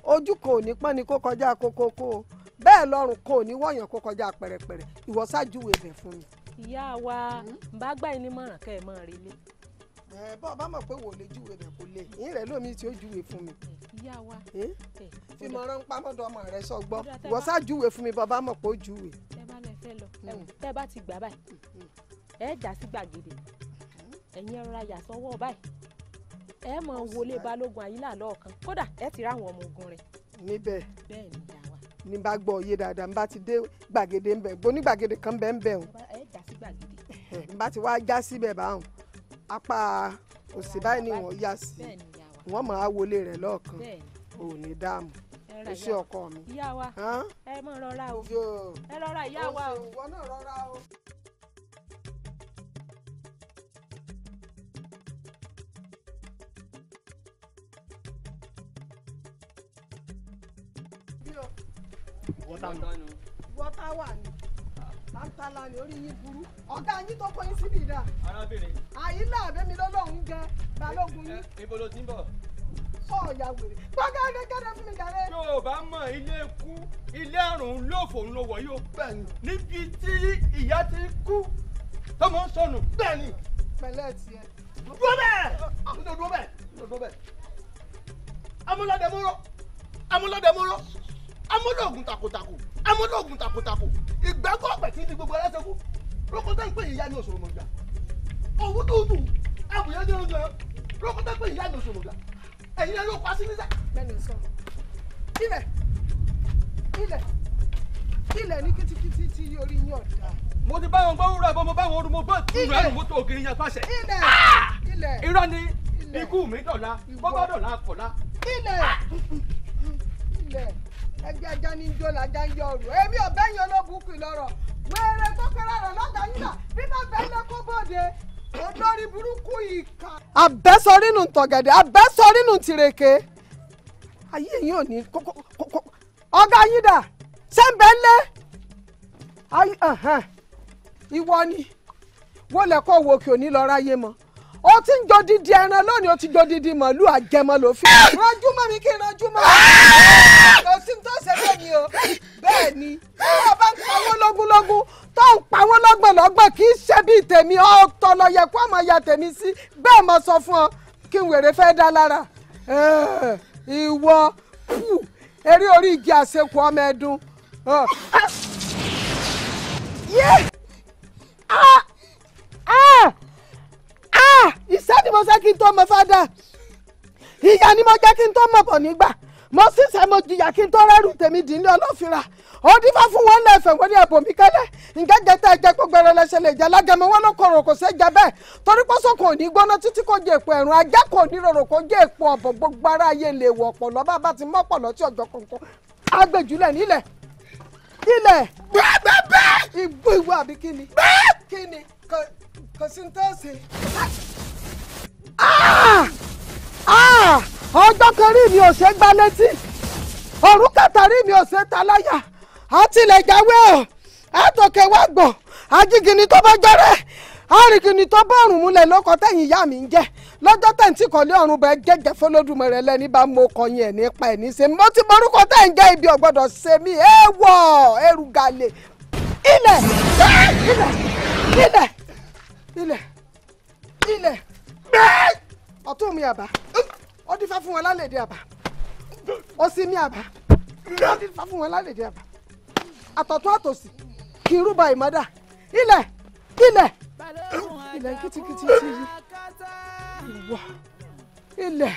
ojú kan ò ní pọ́n ni kó kọjá kókókó o bẹ́ẹ̀ lọ́rùn kan ò ní wọ̀yàn kó kọjá pẹ̀rẹ̀pẹ̀rẹ̀ ìwọ ṣáàjúwe bẹ̀ fún mi. ìyá wa bá gbà yín nímọ̀ràn kẹ́ ẹ̀ mọ́ relé. bọ́ọ̀ bá mọ̀ pé wò lè júwe bẹ̀ kó lè yín rẹ̀ lómi tí ó júwe fún mi. ìyá wa fi mọ̀ràn ń pamọ́dọ̀ ọmọ rẹ̀ sọ gbọ́ ìwọ ṣáàjúwe fún mi bọ́ọ̀ bá mọ̀ pé ó júwe. ẹ bá lẹ fẹ́ lọ tẹ́ bá ti gbà báyìí ẹ já sí gbàgede ẹ̀yin ẹ rọra yà sọ́wọ́ báyìí ẹ mọ̀ wọlé Balógun Àyìnlá lọ́ọ̀kan kódà ẹ ti ráwọn ọmọ ogun rẹ̀. níbẹ̀ bẹ́ẹ̀ ni ìyá wa. ní bá gbọ́ òye dáadáa n bá ti dé gbàgede ńbẹ bó ní gbàgede kan bẹ́ẹ̀ ńbẹ o. ẹ já sí gbàgede. n bá ti wá já síbẹ̀ báwọn apá òsì báyìí ni wọ́n yá sí wọ́n máa wọlé rẹ̀ lọ́ọ̀kan ò ní dààmú iṣẹ́ ọkọ mi. ìyá wa ẹ mọ̀ rọra o ẹ rọra ìyá wa o. ìwọ náà rọra o. wọ́tá wà ní láńtàlá ní orí yín burú ọ̀gá yín tó kọ́ yín síbi ìdá. arábìnrin. Àyìnlá àbẹ́mi lọ́lọ́run jẹ Balógun yín. ibo ló ti ń bọ̀. ọ̀ọ́yà wèrè gbọ́dọ̀ gẹ́gẹ́ fún mi jàre. yóò bá mọ ilé ikú ilé àrùn lófò ń lọ wọ̀ yóò. bẹ́ẹ̀ni. níbi tí ìyá ti kú tọmọ ń sọnù. bẹ́ẹ̀ni. pẹ̀lẹ́ tiẹ̀. dúró bẹ́ẹ̀. dúró bẹ́ẹ̀. dúró bẹ́ẹ̀. amúlọ́dẹ̀mọ́rọ́ amúlọ́dẹ̀mọ́rọ́ amúlọ́ọ̀gùn takotako amúlọ́ọ̀gùn takotako ìgbẹ́kọ̀ ọ̀pẹ̀ tí ní gbogbo ẹlẹ́sẹ̀ kú lókòtà ń pè ìyá ní òṣòro mọ̀gbà òwú dúdú àbùyá ní oúnjẹ lókòtà ń pè ìyá ní òṣòro mọ̀gbà ẹ̀yin ẹ̀rọ pa sí nísà. bẹ́ẹ̀ni sọ ilẹ̀ ilẹ̀ ilẹ̀ ní kìtìkìtì tí orí yín ọ̀dà. mo ti bá wọn gbọ́ wúrọ̀ ẹ̀fọ́ mo bá wọn orun mo bọ́ ìrù ẹ̀rù mo tó ògiri yẹn pàṣẹ. ilẹ̀ ilẹ̀ irọ́ ni ikú mi dọ̀la bọ́bá dọ̀la kọ̀la. ilẹ̀ ilẹ̀ ẹgbẹ́ ajá ní jó lajá ń yọ ọ̀rọ̀ èmi ọ̀bẹ yan olóbùkún lọ́rọ̀ wẹ́rẹ́ tó kẹ́rẹ́ rẹ̀ lọ́gàá yín náà bí náà bẹ́ẹ̀ lẹ́ kó bóde olórí burúkú ìka. àbẹ́sọ̀rínù tọ̀gẹ̀dẹ̀ àbẹ́sọ̀rínù tìrèké ayé yín ò ní kókó ọ̀gá yín dà sẹ́ńbẹ́ ńlẹ́ ìwọ ni wọ́n lẹ̀ kọ́ wo kí òní lọ́ọ́ ráyé mọ́ ó ti ń jọ dídí ẹran lónìí ó ti jọ dídí màálù àjẹmọ ló fi. rọjú mọ́ mi kí n rọjú mọ́ kò sí tó ṣe fẹ́ mi o bẹ́ẹ̀ ni tó bá ń pawó lógúnlógún tó ń pawó lọ́gbọ̀nlọ́gbọ̀n kì í ṣe bíi tèmi ọ̀tọ̀ lọ yẹ kó àmọ́ ya tèmi sí bẹ́ẹ̀ mo sọ fún ọ kí n wèrè fẹ́ dá lára ìwọ eré orí igi àṣekù ọmọ ẹdun. Ìṣẹ́ ni mo ṣe kí n tó mọ fádà ìyá ni mo jẹ́ kí n tó mọ̀ bọ̀ nígbà mo ṣiṣẹ́ mo jìyà kí n tó rẹ́rù tèmi dì ní ọlọ́fìrà ó dífá fún wọn lẹ́fẹ̀ẹ́ wọn ní ẹ̀bùn mi kẹ́lẹ́ ǹjẹ́ jẹ tẹ́ ẹ jẹ gbogbo ẹran lẹ́sẹ̀ lè jẹ lágẹmọ wọn ló kọ̀rọ̀ kò sẹ́ jẹ bẹ́ẹ̀ torí pọ́sọ̀ kò ní gbóná títí kò jẹ èpo ẹ̀rùn ajá kò ní rorò kò jẹ èpo ọ̀bọ̀ gbogbo ara ayé lè wọ̀ ọ̀pọ̀lọ́ bá ti mọ́ ọ̀pọ̀lọ́ tí ọjọ́ kankan agbèjúlẹ̀ nílẹ̀ ilẹ̀ bẹ́ẹ̀ ìgbó ìwọ àbí kíni kíni kò sí ní tó ṣe. ọjọ́ kan rí mi ò ṣe gbá létí òrùn kẹta rí mi ò ṣe ta láyà àtìlẹ̀ jáwé ọ̀ àtòkè wá gbọ̀ ajígini tó bá jẹ́rẹ́ àrìgìnì tó bá ọ̀rùn múlẹ̀ lóko tẹ̀yìn ìyá mi ń jẹ́ lọ́jọ́ tẹ̀ǹtì kọ́lé ọ̀run bẹ́ẹ̀ jẹ́jẹ́ fọlọ́dúnmọ̀rẹ́ lẹ́ni bá mọ ọkọ̀yìn ẹ̀ nípa ẹ̀ ní ṣe mo ti morúkọ tẹ̀ ń jẹ́ ibi ọ̀gbọ́dọ̀ ṣe mí èèwọ̀ erùgàlè ilẹ̀ ilẹ̀ ilẹ̀ ilẹ̀ ọ̀tún mi àbá ó dífá fún wọn lálẹ́ èdè àbá ó sì mí àbá ó dífá fún wọn lálẹ́ èdè àbá àtọ̀tún àtòsì kì í rúbọ ìmọ̀dà ilẹ̀ ilẹ̀ ilẹ̀ kìtìkìtì ti rí ìwọ ilẹ̀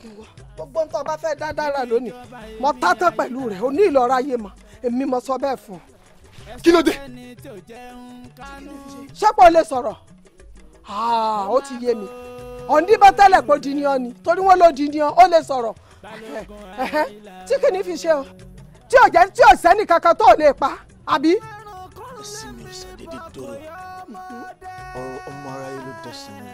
ìwọ gbogbo ń tọ́ bá fẹ́ dá dára lónìí mo tátán pẹ̀lú rẹ̀ o ní ìlọra ayé mọ́ èmi mo sọ bẹ́ẹ̀ fún ọ. kí ló dé. ṣẹ́pọ̀ lè sọ̀rọ̀ ó ti yé mi ọ̀ndí bá tẹ́lẹ̀ pé di ni ọ ni torí wọ́n ló di ni ọ ó lè sọ̀rọ̀ tí kì ní fi ṣe o tí ò sẹ́ni kankan tó lè pa àbí. ẹ̀sìn mi ìṣàdédé dòrò ọ̀rọ̀ ọmọ aráyé ló dẹ̀sìn mi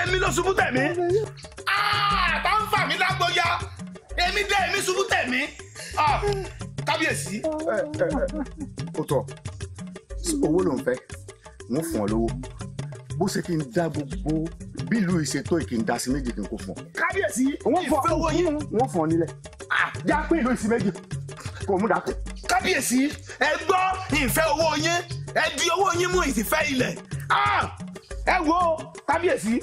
èmi ló ṣubú tẹ̀mí tá ń fà mí lágbóyá èmi ṣubú tẹ̀mí kábíyèsí. ó tọ́ owó ló ń fẹ́ wọ́n fún ọ lówó bó ṣe kí n dá gbogbo bí ìlú ìṣètò ìkí n dá sí méjì kí n kó fún ọ. kábíyèsí ìfẹ́ owó yín. wọ́n fún ọ nílẹ̀ já pé ìlú ìsìn méjì kò mú dàpọ̀. kábíyèsí ẹ gbọ́ ìfẹ́ owó yín ẹ di owó yín mú ìsìfẹ́ ilẹ̀. ẹ wo kábíyèsí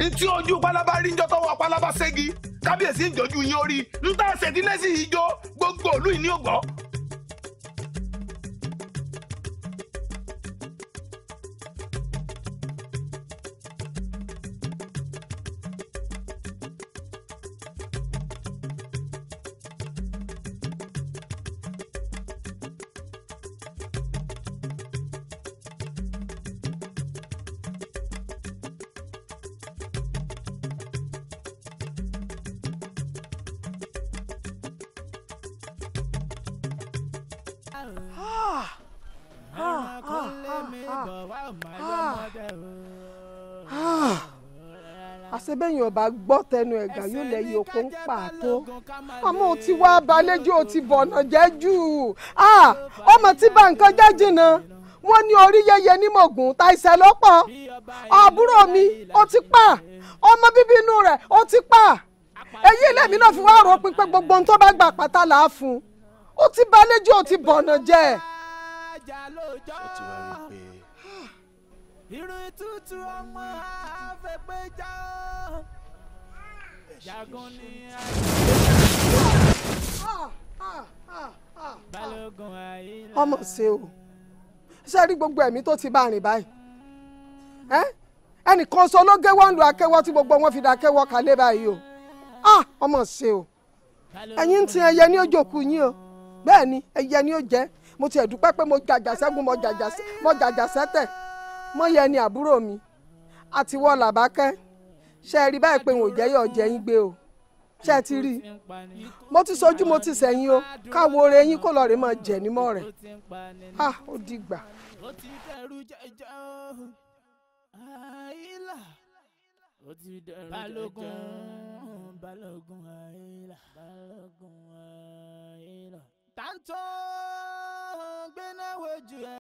ntí ojú pálábá rí njọ́ tọwọ́ pálábá ségi kábíyèsí ń jọjú yín orí ń tà ṣèdílẹ́sì ìjọ gbogbo ìlú ìní ògbọ́. àṣebẹ́yìn ọba gbọ́ tẹnu ẹ̀gà yóò lẹ́yìn oko ń pàtó àmọ́ ó ti wá balẹ̀jọ́ ó ti bọ̀nà jẹ́ jù ọmọ tí bá nǹkan jẹ́ jìnnà wọ́n ní orí yẹyẹ ní mọ̀gùn ta ìṣẹ́ lọ́pọ̀ àbúrò mi ó ti pa ọmọ bíbí inú rẹ̀ ó ti pa èyí lèmi náà fi wá rò pípẹ́ gbogbo ohun tó bá gbà pátá là á fún un ó ti balẹ̀jọ́ ó ti bọ̀nà jẹ́. ṣé ti wá rí i pé irun tútù ọmọ àfẹ́pẹ́já jagun ní balógun àyílá. ọmọ ṣe o ṣe rí gbogbo ẹ̀mí tó ti bá rìn báyìí ẹnìkan sọ ló gé wọ́n lu akẹ́wọ́ tí gbogbo wọn fi dá akẹ́wọ́ kalẹ̀ báyìí o ọmọ ṣe o ẹ̀yin ti ẹyẹ ní òjòkú yín o bẹ́ẹ̀ ni ẹyẹ ní ó jẹ́ mo ti ẹ̀ dúpẹ́ pé mo jàjà sẹ́gun mo jàjà sẹ́tẹ̀ mọ yẹ ni àbúrò mi àti wọ làbákẹ́ ṣe rí báyìí pé wọn ò jẹ́ yọ̀ jẹ́ yín gbé o ṣe ti rí mo ti sojú mo ti sẹ́yìn o káwo ore yín kó lọ rè mọ jẹ nímọ̀ rẹ̀ ó dìgbà. balógun àyílà tanto gbéná wojú ẹ.